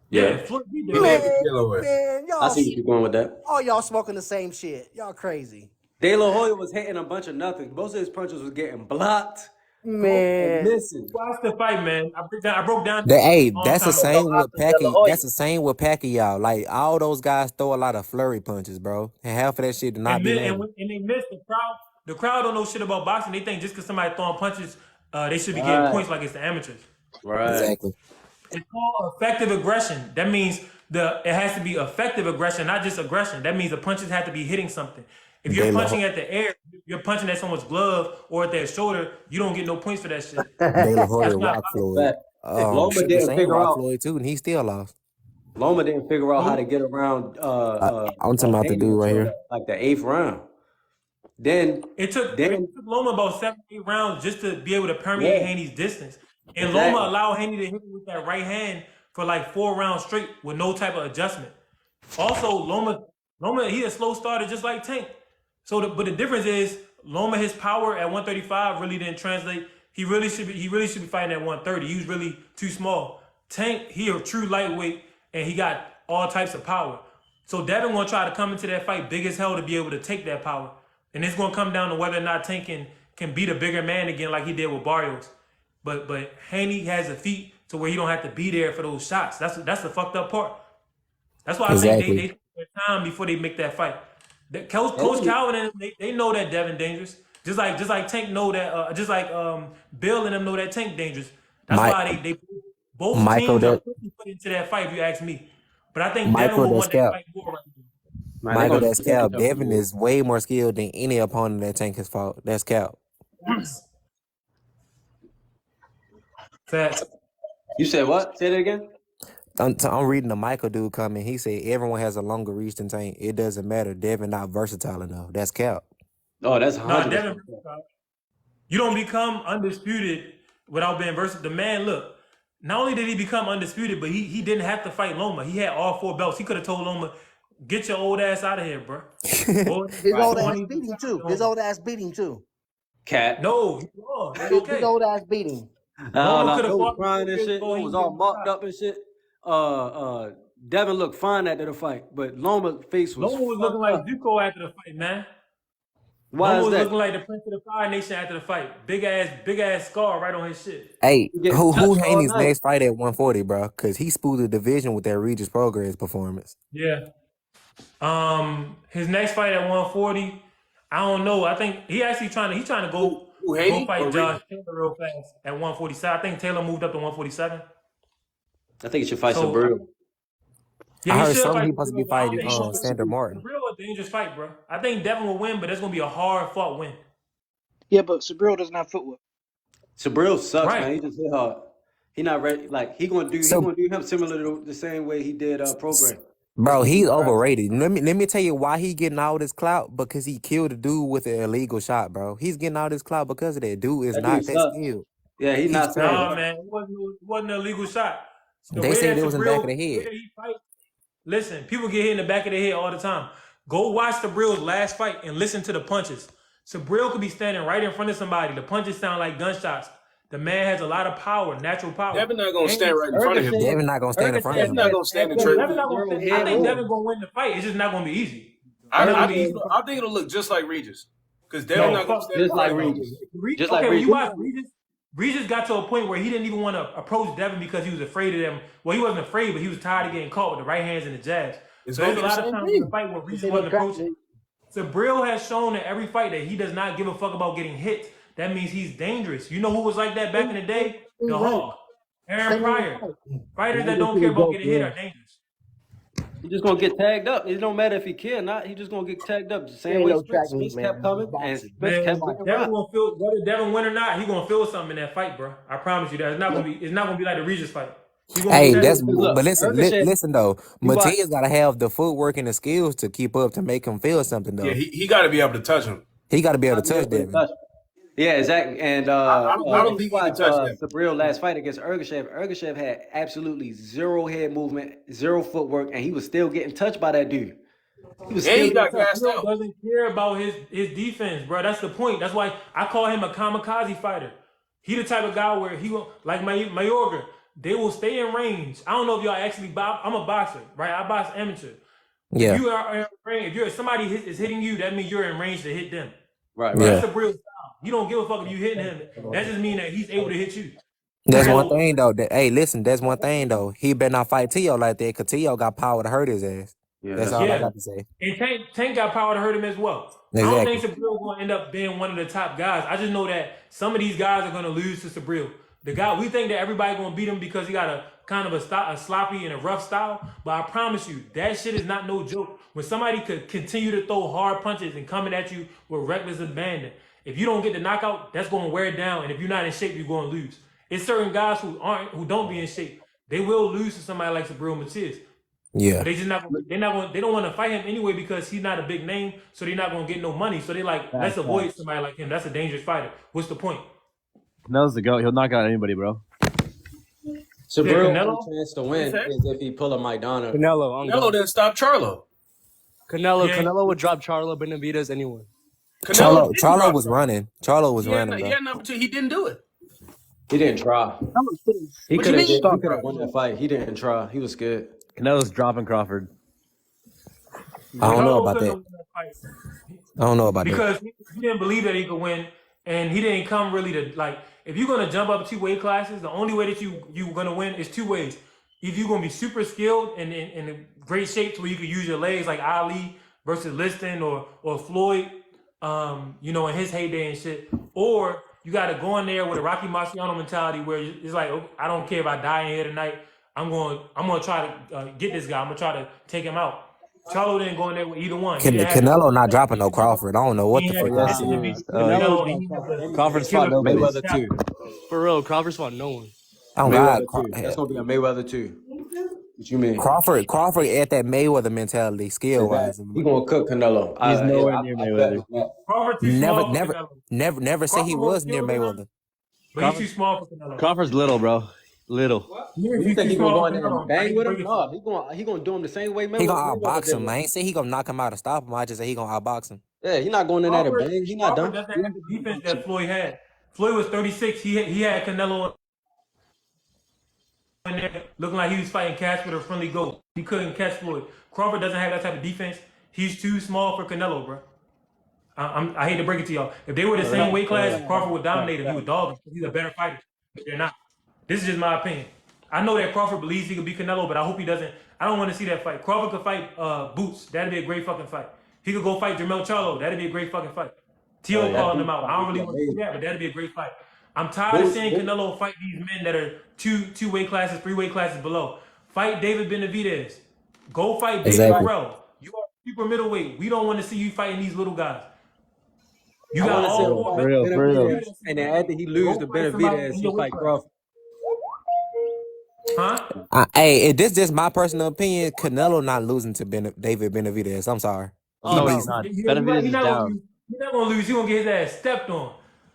Yeah, Floyd beat He Devin. did beat De La Hoya. Man, I y'all, see what you're going with that. all y'all smoking the same shit. Y'all crazy. De La Hoya was hitting a bunch of nothing. Most of his punches was getting blocked. Man, Listen, Watch the fight, man. I broke down Hey, a long that's the time ago. same with De La Pacquiao. Hoya. That's the same with Pacquiao. Like all those guys throw a lot of flurry punches, bro, and half of that shit do not be landing. And they miss the crowd. The crowd don't know shit about boxing. They think just because somebody throwing punches, they should be getting right, points like it's the amateurs. right. Exactly. It's called effective aggression. That means it has to be effective aggression, not just aggression. That means the punches have to be hitting something. If you're De La, punching at the air, you're punching at someone's glove or at their shoulder, you don't get no points for that shit. De La Hoya That's not rock boxing. Floyd. Fact. Loma Sugar didn't Shane figure rock out. Floyd too, and he still lost. Loma didn't figure out how to Who? get around I'm talking about the Haney dude right until here. like the 8th round. Then It took then Loma about 7, 8 rounds just to be able to permeate yeah, Haney's distance. And exactly. Loma allowed Haney to hit him with that right hand for like 4 rounds straight with no type of adjustment. Also, Loma, he a slow starter just like Tank. So, but the difference is Loma, his power at 135 really didn't translate. He really should be fighting at 130. He was really too small. Tank, he a true lightweight, and he got all types of power. So Devin gonna try to come into that fight big as hell to be able to take that power, and it's gonna come down to whether or not Tank can beat a bigger man again like he did with Barrios. But Haney has the feet to where he don't have to be there for those shots. That's the fucked up part. That's why I think Exactly. they take their time before they make that fight. Coach Calvin and they know that Devin dangerous. Just like Tank know that. Just like Bill and them know that Tank dangerous. That's Mike, why they both Michael, teams are that putting into that fight. If you ask me, but I think Devin Michael, will that's want that cap. fight more right now. Man, they Michael, gonna that's do that cap. because Devin is way more skilled than any opponent that Tank has fought. That's cap. Facts. You said what? Say that again. I'm reading the Michael dude comment. He said everyone has a longer reach than Tank. It doesn't matter. Devin not versatile enough. That's cap. Oh, that's Nah, 100%. Devin, you don't become undisputed without being versatile. The man, look, not only did he become undisputed, but he didn't have to fight Loma. He had all 4 belts. He could have told Loma, "Get your old ass out of here, bro." his old ass beat him too. His old ass beat him too. Cat. No, he wrong. It's His okay. old ass beat him. Loma It could have was fought crying and shit. It before he was all did marked the up and shit. Devin looked fine after the fight, but Loma's face was Loma was looking like fucked up. Zuko after the fight, man. Why Loma is was that? looking like the Prince of the Fire Nation after the fight. Big ass scar right on his shit. Hey, He getting who touched all Haney's night. next fight at 140, bro? Because he spooled the division with that Regis Progress performance. Yeah. His next fight at 140, I don't know. I think he's trying to go Haney fight or Josh Taylor real fast at 147. I think Taylor moved up to 147. I think he should fight So, Sabril. Yeah, I he heard should something fight he supposed to be Sabril, but I don't fighting think he's Sandra Martin. Sabril a dangerous fight, bro. I think Devin will win, but it's gonna be a hard fought win. Yeah, but Sabril doesn't have footwork. Sabril sucks, Right. man. He just hit hard. He not ready. Like he gonna do him similar to the same way he did Program. Bro, he's overrated. Let me tell you why he getting all this clout, because he killed a dude with an illegal shot, bro. He's getting all this clout because of that. Dude is That not dude that sucks. skilled. Yeah, he's not trash. Nah, man, it wasn't an illegal shot. The They way said that it was in the back of the the way head. that he fight, listen, people get hit in the back of the head all the time. Go watch Sabril's last fight and listen to the punches. Sabril could be standing right in front of somebody. The punches sound like gunshots. The man has a lot of power, natural power. Devin not gonna stand right in front of him. Devin not gonna stand in front of Devin him. not gonna stand in Devin trade. not gonna, I think Devin gonna win the fight. It's just not gonna be easy. I think it'll look just like Regis. Because Devin not gonna stand in Just like front of him. Regis. Just like Okay, when you Regis. watch Regis got to a point where he didn't even want to approach Devin because he was afraid of them. Well, he wasn't afraid, but he was tired of getting caught with the right hands and the jabs. It's So there's a gonna be lot the of same times in the thing. fight where Regis wasn't approaching. Sabril has shown in every fight that he does not give a fuck about getting hit. That means he's dangerous. You know who was like that back in the day? The Hawk. Aaron Pryor. Fighters that don't care about getting hit are dangerous. He's just gonna get tagged up. It don't matter if he can or not. He's just gonna get tagged up. The same way Spence kept coming and Spence Man, kept Devin getting rocked. gonna feel, whether Devin win or not, he gonna feel something in that fight, bro. I promise you that. It's not gonna be like the Regis fight. Hey, that's Look, but listen, listen though. you watch- Matias gotta have the footwork and the skills to keep up to make him feel something though. Yeah, he got to be able to touch him. He gotta be able to touch Devin. Yeah, exactly. And I don't think he can watched touch him. Sabril last fight against Ergashev. Ergashev had absolutely zero head movement, zero footwork, and he was still getting touched by that dude. He was And still he got getting touched. gassed out. Doesn't care about his defense, bro. That's the point. That's why I call him a kamikaze fighter. He the type of guy where he will, like Mayorga, they will stay in range. I don't know if y'all actually box. I'm a boxer, right? I box amateur. Yeah. If you are in range, if somebody is hitting you, that means you're in range to hit them. Right, Yeah. That's the real style. He don't give a fuck if you hitting him. That just means that he's able to hit you. That's one So thing though. Hey, listen, that's one thing though. He better not fight Tio like that, cause Tio got power to hurt his ass. Yeah, That's that's all I yeah, got to say. and Tank got power to hurt him as well. I don't think Exactly. Sabril going to end up being one of the top guys. I just know that some of these guys are going to lose to Sabril. The guy we think that everybody going to beat him because he got a kind of a sloppy and a rough style. But I promise you, that shit is not no joke. When somebody could continue to throw hard punches and coming at you with reckless abandon, if you don't get the knockout, that's going to wear it down. And if you're not in shape, you're going to lose. It's certain guys who don't be in shape. They will lose to somebody like Sabril Matiz. Yeah. But they just they don't want to fight him anyway because he's not a big name, so they're not gonna get no money. So they like, let's avoid somebody like him. That's a dangerous fighter. What's the point? Canelo's the GOAT. He'll knock out anybody, bro. Sabril Canelo? only chance to win is if he pull a Maidana. Canelo didn't stop Charlo. Canelo would drop Charlo, Benavidez, anyone. Charlo was running. Charlo was running. He had number 2. He didn't do it. He didn't try. He What could you have mean? won that fight. He didn't try. He was scared. Canelo's dropping Crawford. I don't know about that. I don't know about that. Because he didn't believe that he could win, and he didn't come really to like. If you're gonna jump up 2 weight classes, the only way that you're gonna win is 2 ways. Either you're gonna be super skilled and in great shape to where you can use your legs like Ali versus Liston or Floyd, you know, in his heyday and shit, or you got to go in there with a Rocky Marciano mentality where it's like, oh, I don't care if I die in here tonight. I'm going to try to get this guy. I'm going to try to take him out. Charlo didn't go in there with either one. Canelo not dropping no Crawford. I don't know what the fuck. Crawford's fought nobody. Mayweather 2. For real, Crawford's fought no one. Oh Mayweather God, 2. That's gonna be a Mayweather 2. What you mean? Crawford at that Mayweather mentality, skill wise. He gonna cook Canelo. He's nowhere near Mayweather. Never say he was near Mayweather. But he's too small for Canelo. Crawford's little, bro. Little. You think he gonna go in there and bang with him? No, he gonna do him the same way. He gonna outbox him. I ain't say he gonna knock him out or stop him. I just say he gonna outbox him. Yeah, he not going in there to bang. He not done. That's the defense that Floyd had. Floyd was 36. He had Canelo in there looking like he was fighting catch with a friendly goat. He couldn't catch Floyd. Crawford doesn't have that type of defense. He's too small for Canelo, bro. I hate to break it to y'all. If they were the same weight class, Crawford would dominate him. He would dog him. He's a better fighter. But they're not. This is just my opinion. I know that Crawford believes he could beat Canelo, but I hope he doesn't. I don't want to see that fight. Crawford could fight Boots. That'd be a great fucking fight. He could go fight Jermell Charlo. That'd be a great fucking fight. Tio calling him out. I don't really want to see that, but that'd be a great fight. I'm tired of seeing Canelo fight these men that are two weight classes, 3 weight classes below. Fight David Benavidez. Go fight David Burrell. You are super middleweight. We don't want to see you fighting these little guys. You got all 4 for real. And then after he loses to Benavidez, he fight Crawford. Huh? Hey, this just my personal opinion. Canelo not losing to David Benavidez. I'm sorry. No, he's not. Benavidez is down. He's not gonna lose. He's gonna get his ass stepped on.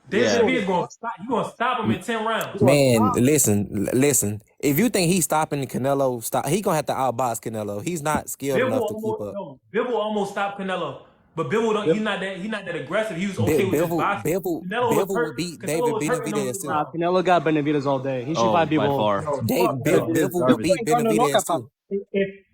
David Benavidez gonna stop him in 10 rounds. Man, listen. If you think he's stopping Canelo, he gonna have to outbox Canelo. He's not skilled enough to keep up. No, Bivol almost stopped Canelo, but Bivol don't. He's not that aggressive. He was okay with his boxing. Bivol would beat David Benavidez too. Canelo got Benavidez all day. He should fight people. Bivol would beat Benavidez too.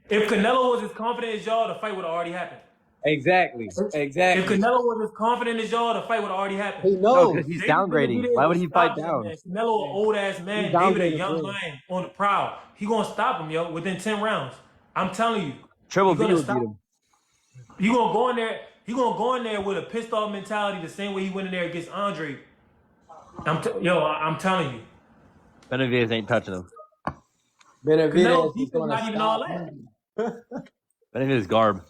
If Canelo was as confident as y'all, the fight would have already happened. Exactly. If Canelo was as confident as y'all, the fight would have already happened. He knows. No, he's downgrading. Why would he fight down? Canelo, an old ass man, David, a young lion on the prowl. He gonna stop him, yo, within 10 rounds. I'm telling you. Triple B will beat him. He gonna go in there. He gonna go in there with a pissed off mentality, the same way he went in there against Andre. I'm telling you. Benavidez ain't touching him. Benavidez He's not even all that. Benavidez garb.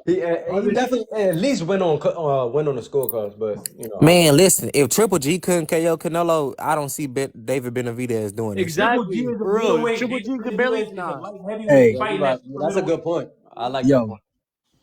He definitely at least went on the scorecards, but you know. Man, listen, if Triple G couldn't KO Canelo, I don't see David Benavidez doing it. Exactly, bro. Triple G could barely. Hey, That's a good point. I like yo, that one.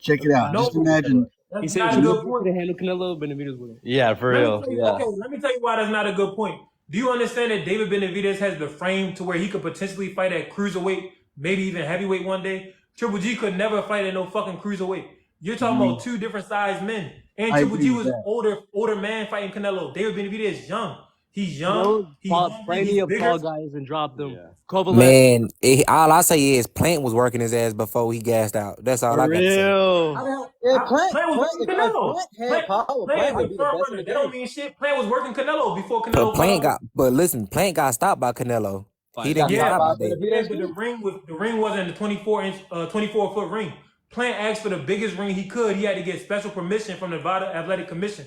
check it out. Just imagine. He said Triple G could have handled Canelo, Benavidez would have. Yeah, for real. Okay, let me tell you why that's not a good point. Do you understand that David Benavidez has the frame to where he could potentially fight at cruiserweight, maybe even heavyweight one day? Triple G could never fight at no fucking cruiserweight. You're talking about 2 different sized men. And Triple G was an older man fighting Canelo. David Benavidez is young. He's young. He's plenty of tall guys and dropped them. Yeah. Man, all I say is Plant was working his ass before he gassed out. That's all I got to say. Yeah, Plant Plant was if working Canelo. Plant had power, Plant Plant was would the be the front best in runner. the That don't game. mean shit. Plant was working Canelo before But Canelo cut off. Plant got stopped by Canelo. He didn't Got get Yeah, stopped stopped by by David. Benavidez but too. the ring wasn't a 24 foot ring. Plant asked for the biggest ring he could. He had to get special permission from the Nevada Athletic Commission.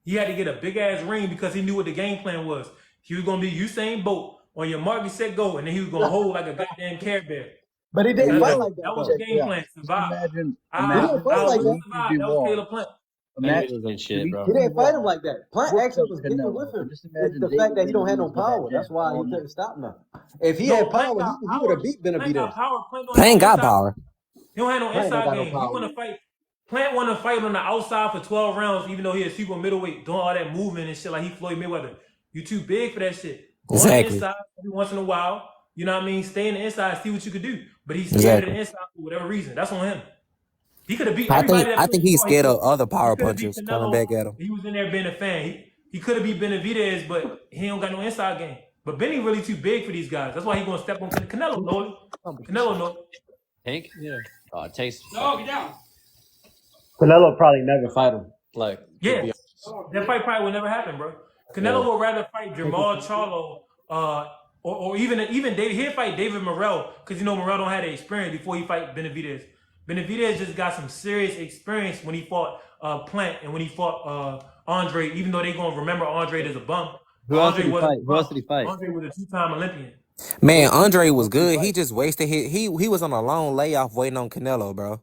He had to get a big ass ring because he knew what the game plan was. He was gonna be Usain Bolt on your mark, set, go, and then he was gonna hold like a goddamn Care Bear. But he Hey, didn't fight like that That was though. the check it game out. plan. Just Survive. He imagine didn't fight like Who that. survived? That was Caleb Plant. Benavidez ain't shit, bro. He didn't fight him like that. Plant whooped actually up was getting Canelo. with him. Just It's imagine the David fact that he don't have no Benavidez with that power. That's gym why all he night. couldn't stop him. If he No, had Plant power, got he would power. have beat Plant got Benavidez. power. Plant don't have Plant no got inside. power. He don't have no Plant ain't inside got no game. He power. want to fight. Plant want to fight on the outside for 12 rounds, even though he is super middleweight, doing all that movement and shit like he Floyd Mayweather. You too big for that shit. Go on the Exactly. inside every once in a while. You know what I mean? Stay in the inside, see what you could do. But he's scared of Exactly. the inside for whatever reason. That's on him. He could have beat everybody that I put think him he's on. scared of other He power could have beat punchers coming Canelo. back at him. He was in there being a fan. He could have beat Benavidez, but he don't got no inside game. But Benny really too big for these guys. That's why he gonna step on Canelo. Know it. Canelo know it. Tank? Yeah. Oh, Tank's. No, get down. Canelo probably never fight him. Like, Yeah, that fight probably would never happen, bro. Canelo would rather fight Jamal Charlo, or even David. He'd fight David Morrell because you know Morrell don't have the experience before he fight Benavidez. Benavidez just got some serious experience when he fought Plant and when he fought Andre. Even though they gonna remember Andre as a bum. Who else Andre did he wasn't fight? a Who else bum. did he fight? Andre was a two-time Olympian. Man, Andre was good. He just wasted he was on a long layoff waiting on Canelo, bro.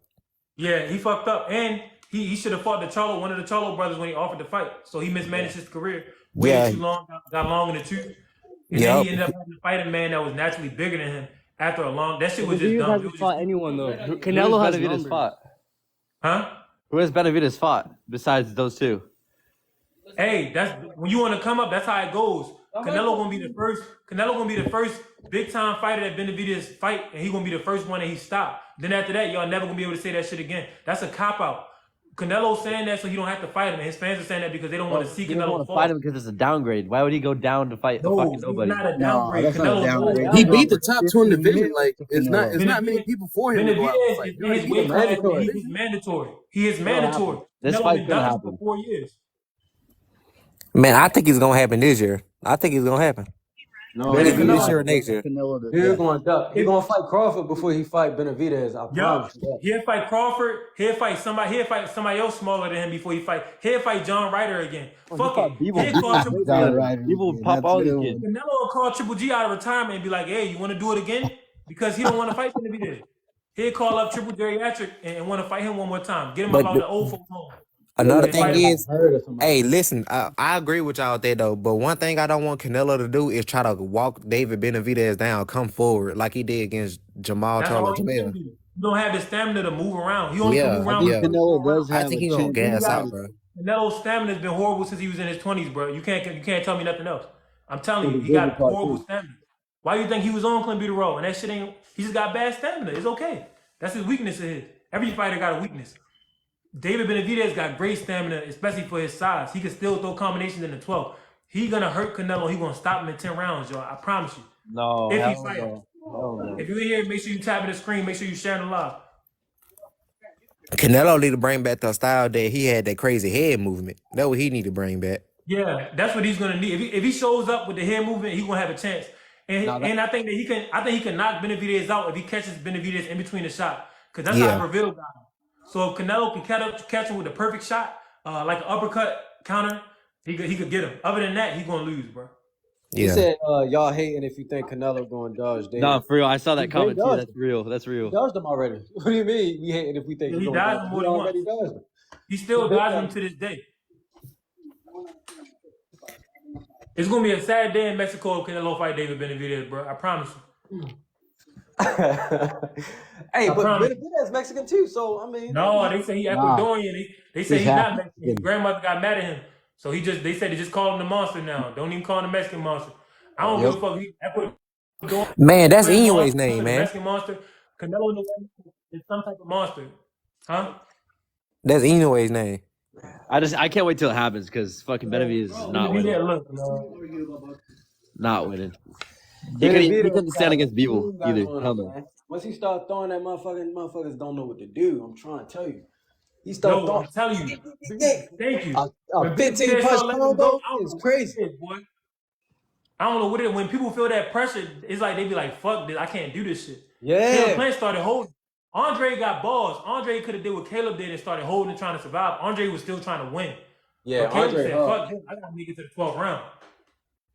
Yeah, he fucked up, and he should have fought one of the Charlo brothers when he offered to fight. So he mismanaged his career. Waited too long, got long in the tooth, and then he ended up having to fight a man that was naturally bigger than him after a long. That shit was just dumb. Hasn't fought anyone though. Canelo has Benavidez fought. Huh? Who has Benavidez fought besides those two? Hey, that's when you want to come up. That's how it goes. Canelo gonna be the first. Canelo gonna be the first big time fighter that Benavidez fight, and he gonna be the first one that he stopped. Then after that, y'all never gonna be able to say that shit again. That's a cop out. Canelo saying that so he don't have to fight him, and his fans are saying that because they don't want to see He doesn't Canelo want to fall. fight him because it's a downgrade. Why would he go down to fight fucking nobody? It's not a No, downgrade. that's not a Canelo downgrade. He He beat the offered top 2 in the 15 division. minutes Like to it's not Canelo. many people for him to go out and Benavidez fight. is in his weight class, and he's mandatory. He is mandatory. This Canelo fight's been gonna done happen. for 4 years. Man, I think it's gonna happen this year. I think it's gonna happen. No, Either Canelo- this year or next year. Canelo to He's death. going duck. He's gonna fight Crawford before he fight Benavidez. I Yeah, promise you that. he'll fight Crawford. He'll fight somebody else smaller than him before he fight. He'll fight John Ryder again. Fuck it. He'll call Triple G. John Ryder. People Yeah, pop that's all a these good kids. one. Canelo will call Triple G out of retirement and be like, "Hey, you want to do it again?" Because he don't want to fight Benavidez. He'll call up Triple Geriatric and want to fight him one more time. Get him But up out the old folks home. Another Yeah, thing fight is, Heard of somebody. hey, listen, I agree with y'all there though. But one thing I don't want Canelo to do is try to walk David Benavidez down, come forward like he did against Jamal That's all Charlo he Jamel. can do. You don't have the stamina to move around. He only can move I around. think Yeah. Canelo does I have think a he gonna chance. gas out, bro. Canelo's stamina has been horrible since he was in his 20s, bro. You can't tell me nothing else. I'm telling you, The he got different part, horrible too. stamina. Why you think he was on Clinton Road? And that shit ain't. He just got bad stamina. It's okay. That's his weakness. Of his. Every fighter got a weakness. David Benavidez got great stamina, especially for his size. He can still throw combinations in the 12. He gonna hurt Canelo. He gonna stop him in 10 rounds, y'all. I promise you. No, If he hell fight him. no. If you're here, make sure you tap in the screen. Make sure you sharing the live. Canelo need to bring back the style that he had, that crazy head movement. That's what he need to bring back. Yeah, that's what he's gonna need. If he shows up with the head movement, he's gonna have a chance. And I think that he can. I think he can knock Benavidez out if he catches Benavidez in between the shot, because that's Yeah. how Brazil got him. So if Canelo can catch him with the perfect shot, like an uppercut counter, he could get him. Other than that, he's gonna lose, bro. He Yeah. said, y'all hating if you think Canelo going to dodge David. No, for real. I saw that They comment too. dodged That's real. That's He real. dodged him already. What do you mean we hating if we think Yeah, he's he going to dodged dodge him him? more He than already once. dodged him. He still dodging him to this day. It's gonna be a sad day in Mexico if Canelo fight David Benavidez, bro. I promise you. Hey, but promise. Benavidez Mexican too, so I mean. No, they say he Nah. Ecuadorian. They say He's he's not half Mexican. His grandmother got mad at him, so they said they just call him the monster now. Don't even call him the Mexican monster. I don't give a fuck. He Ecuadorian. Man, that's Monster, Inouye's name, the man. Mexican monster. Canelo is some type of monster, huh? That's Inouye's name. I can't wait till it happens because fucking Benavidez is not winning. Look, man. Not winning. He couldn't stand against Beeble either. Hell no. Once he start throwing that motherfuckers don't know what to do. I'm trying to tell you. He started Yo, I'm throwing. telling you. Thank you. A When 15 Benavidez punch started letting him go, combo I don't is know what crazy. it is, boy. I don't know what it is. When people feel that pressure, it's like they be like, fuck this, I can't do this shit. Yeah. Caleb Plant started holding. Andre got balls. Andre could have did what Caleb did and started holding and trying to survive. Andre was still trying to win. Yeah, But Caleb Andre. said, fuck this, I gotta make it to the 12th round.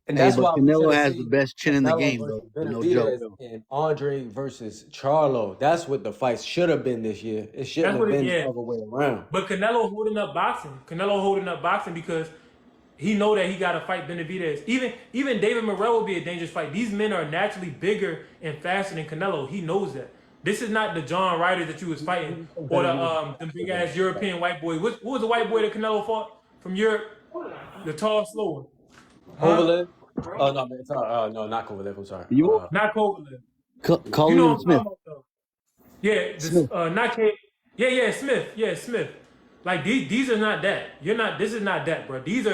And Hey, that's but why we should Canelo have has the seen best chin in the Canelo game, versus though. No joke, Benavidez though. and Andre versus Charlo. That's what the fight should have been this year. It shouldn't That's have what been it, the yeah. other way around. But Canelo holding up boxing. Canelo holding up boxing because he know that he got to fight Benavidez. Even David Morrell would be a dangerous fight. These men are naturally bigger and faster than Canelo. He knows that. This is not the John Ryder that you was fighting or the big ass European white boy. What was the white boy that Canelo fought from Europe? The tall, slow one. Kovalev? Oh no, man, no, not Kovalev. I'm sorry. Not Kovalev. Call You know him what I'm Smith. talking about though. Yeah, this, Smith. not K. Yeah, Smith. Yeah, Smith. Like these are not that. You're not. This is not that, bro. These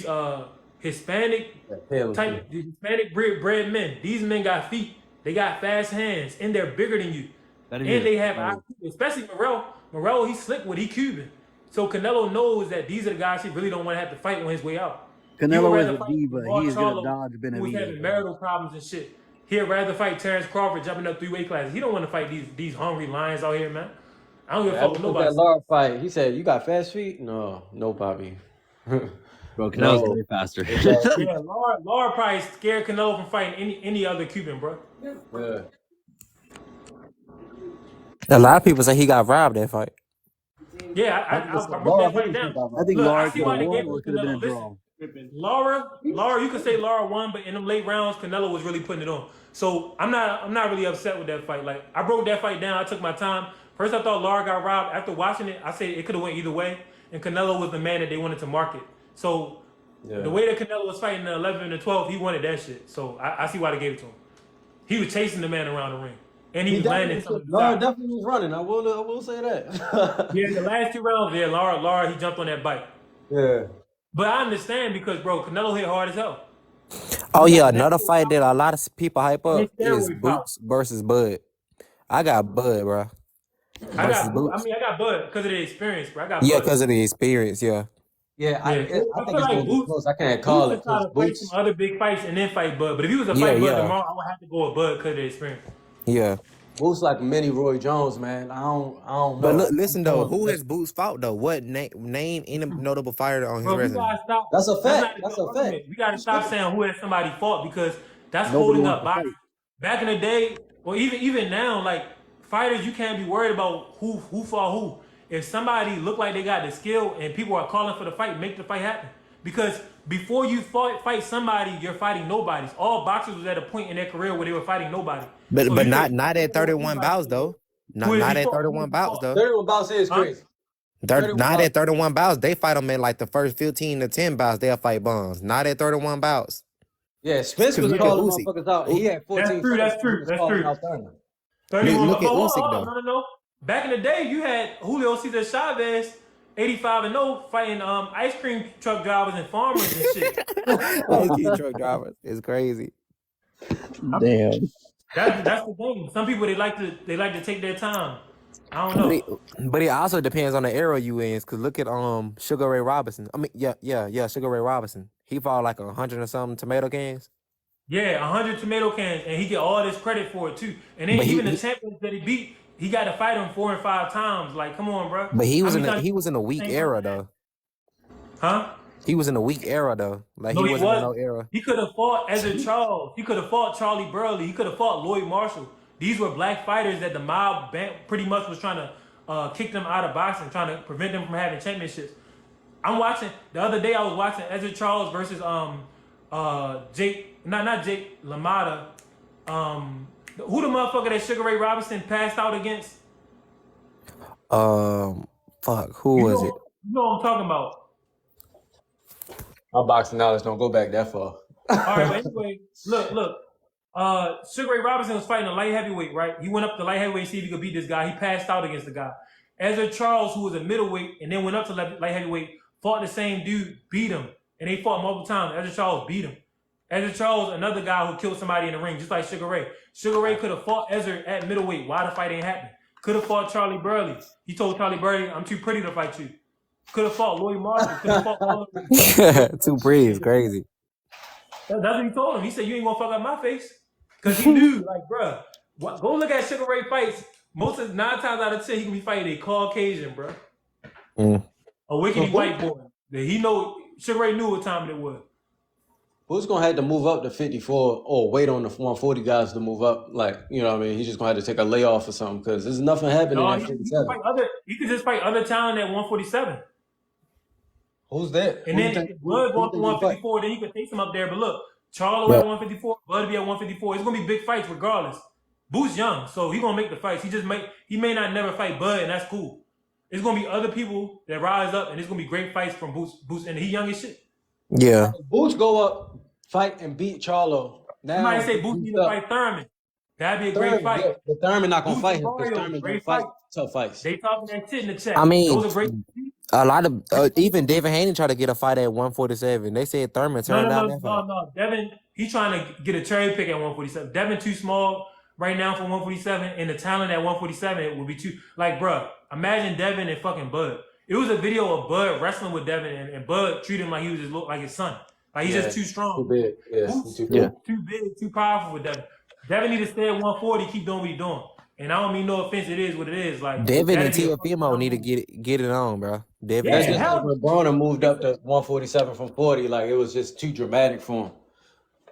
are Hispanic type, Hispanic bred men. These men got feet. They got fast hands, and they're bigger than you. And they have IQ, especially Morrell. Morrell, he's slick with. He Cuban. So Canelo knows that these are the guys he really don't want to have to fight on his way out. Canelo is a diva. He is gonna dodge Who was having Benavidez. marital problems and shit. He'd rather fight Terrence Crawford jumping up 3 weight classes. He don't want to fight these hungry lions out here, man. I don't give a fuck with nobody. That Lara fight, he said, "You got fast feet?" No, Bobby. Bro, Canelo's way faster. Yeah, Lara probably scared Canelo from fighting any other Cuban, bro. Yeah. A lot of people say he got robbed that fight. Yeah, I broke that fight down. I think Look, Lara I see could why have they won, gave or it it to could have been a Canelo. draw. Lara, you could say Lara won, but in them late rounds, Canelo was really putting it on. So I'm not really upset with that fight. Like I broke that fight down. I took my time. First, I thought Lara got robbed. After watching it, I said it could have went either way. And Canelo was the man that they wanted to market. So the way that Canelo was fighting the 11th and the 12th, he wanted that shit. So I see why they gave it to him. He was chasing the man around the ring, and he was landing some of the Lara shots. definitely was running. I will say that. Yeah, the last 2 rounds, yeah, Lara, he jumped on that bike. Yeah. But I understand because, bro, Canelo hit hard as hell. Oh yeah, another fight that a lot of people hype up His is steroid power. Boots versus Bud. I got Bud, bro. I Versus Boots. got Bud because of the experience, bro. I got Yeah, Bud. because of the experience. Yeah. Yeah, I think feel it's like gonna be Boots- close. I can't call it Boots would try because to fight Boots. some other big fights and then fight Bud. But if he was to Yeah, fight Bud yeah. tomorrow, I would have to go with Bud because of the experience. Yeah. Boots like mini Roy Jones, man. I don't know. But look, listen though, who has Boots fought though? What name any notable fighter on his Bro, we resume? gotta stop. That's a fact. not That's good a fact. argument. We gotta stop saying who has somebody fought because that's Nobody holding wants up to boxing. Back in the day, or even now, like fighters, you can't be worried about who fought who. If somebody look like they got the skill and people are calling for the fight, make the fight happen. Because before you fight somebody, you're fighting nobodies. All boxers was at a point in their career where they were fighting nobody. But So but you not can- not at 31 bouts though. Who is Not he at fought? 31 bouts though. 31 bouts is crazy. Not at 31 bouts. They fight them in like the first 15 to 10 bouts. They'll fight bums. Not at 31 bouts. Yeah, Spence was Look at calling Usyk. motherfuckers out. He had 14 That's true, fights. that's true, He was that's calling true. out 30. 31. Look at Oh, hold Usyk, on, though. No. Back in the day, you had Julio Cesar Chavez, 85-0, fighting ice cream truck drivers and farmers and shit. Low-key truck drivers. It's crazy. Damn. That's the thing. Some people they like to take their time. I don't know. But it also depends on the era you in. Cause look at Sugar Ray Robinson. I mean, yeah, Sugar Ray Robinson. He fought like 100 or something tomato cans. Yeah, 100 tomato cans, and he get all this credit for it too. And then But even the champions that he beat, he got to fight him 4 and 5 times. Like, come on, bro. But he was How many he was in a weak times- era though. Huh? He was in a weak era though. Like No, he he wasn't in wasn't. no era. He could have fought Ezra Charles. He could have fought Charlie Burley. He could have fought Lloyd Marshall. These were black fighters that the mob pretty much was trying to kick them out of boxing, trying to prevent them from having championships. The other day I was watching Ezra Charles versus Jake, not Jake LaMotta. Who the motherfucker that Sugar Ray Robinson passed out against? Fuck, who was it? You know what I'm talking about. My boxing knowledge don't go back that far. All right, but anyway, look. Sugar Ray Robinson was fighting a light heavyweight, right? He went up to light heavyweight to see if he could beat this guy. He passed out against the guy. Ezra Charles, who was a middleweight and then went up to light heavyweight, fought the same dude, beat him. And they fought multiple times. Ezra Charles beat him. Ezra Charles, another guy who killed somebody in the ring, just like Sugar Ray. Sugar Ray could have fought Ezra at middleweight. Why the fight ain't happening? Could have fought Charlie Burley. He told Charlie Burley, "I'm too pretty to fight you." Could have fought Lloyd Marshall. Could have fought all of them. Too pretty is crazy. That's what he told him. He said, "You ain't gonna fuck up my face," because he knew, like, bruh, go look at Sugar Ray fights. Most of 9 times out of 10, he can be fighting a Caucasian, bruh. A wickedy white boy. He know Sugar Ray knew what time it was. Who's gonna have to move up to 54 or wait on the 140 guys to move up? Like, you know what I mean? He's just gonna have to take a layoff or something because there's nothing happening at 57. He could just fight other talent at 147. Who's that? And then if Bud going to 154, then he could face him up there. But look, Charlo at 154, Bud be at 154. It's gonna be big fights regardless. Boo's young, so he gonna make the fights. He may not never fight Bud, and that's cool. It's gonna be other people that rise up, and it's gonna be great fights from Boots, and he young as shit. Yeah. Boots go up, fight, and beat Charlo. Now somebody say Boots need to fight Thurman. That'd be a great fight. Yeah, but Thurman not gonna fight him because Thurman gonna fight tough fights. They talking that shit in the chat. I mean, those are great. A lot of even Devin Haney tried to get a fight at 147. They said Thurman turned down that fight. No. Devin, he's trying to get a cherry pick at 147. Devin too small right now for 147, and the talent at 147 it would be too. Like, bruh, imagine Devin and fucking Bud. It was a video of Bud wrestling with Devin, and Bud treated him like he was just like his son. Like he's just too strong. Too big. Yeah. Too big, too powerful for Devin. Devin need to stay at 140, keep doing what he's doing. And I don't mean no offense, it is what it is. Like Devin and Teofimo need to get it on, bro. Devin. That's just when Broner moved up to 147 from 40. Like it was just too dramatic for him.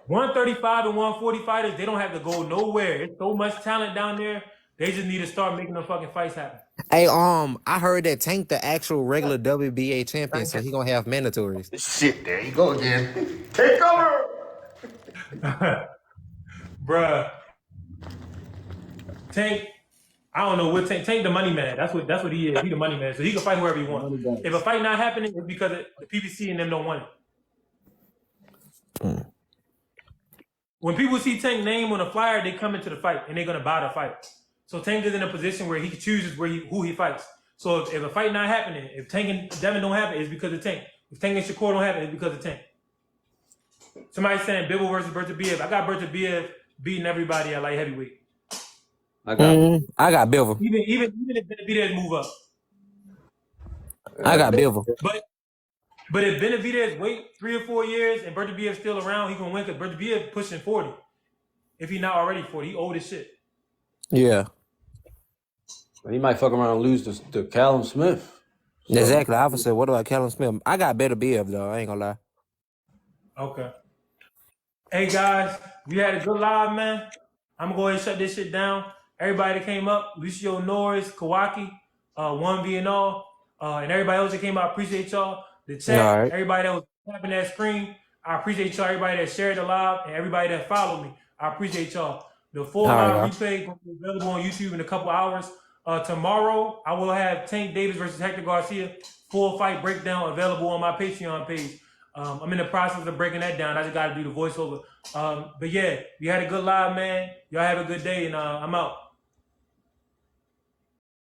135 and 140 fighters, they don't have to go nowhere. There's so much talent down there. They just need to start making them fucking fights happen. Hey, I heard that Tank the actual regular WBA champion, so he gonna have mandatories. Shit, there you go again. Take over, bruh. Tank, I don't know what Tank the money man. That's what he is. He the money man, so he can fight whoever he wants. If a fight not happening, it's because the PBC and them don't want it. When people see Tank's name on a flyer, they come into the fight and they're gonna buy the fight. So Tank is in a position where he chooses who he fights. So if a fight not happening, if Tank and Devin don't happen, it's because of Tank. If Tank and Shakur don't happen, it's because of Tank. Somebody's saying Bibble versus Bertabiev. I got Bertabiev beating everybody at light heavyweight. I got Bivol. Even if Benavidez move up. I got Bivol. But if Benavidez wait 3 or 4 years and Bertabiev's still around, he gonna win because Bertabiev pushing 40. If he not already 40, he old as shit. Yeah. He might fuck around and lose to Callum Smith. So. Exactly. I would say, what about Callum Smith? I got Benavidez though. I ain't gonna lie. Okay. Hey guys, we had a good live, man. I'm gonna go ahead and shut this shit down. Everybody that came up, Lucio Norris, Kawaki, 1V and all, and everybody else that came out, I appreciate y'all. The chat, everybody that was tapping that screen, I appreciate y'all. Everybody that shared the live and everybody that followed me, I appreciate y'all. The full live replay will be available on YouTube in a couple hours. Tomorrow, I will have Tank Davis versus Hector Garcia full fight breakdown available on my Patreon page. I'm in the process of breaking that down. I just got to do the voiceover. But yeah, we had a good live, man. Y'all have a good day, and I'm out.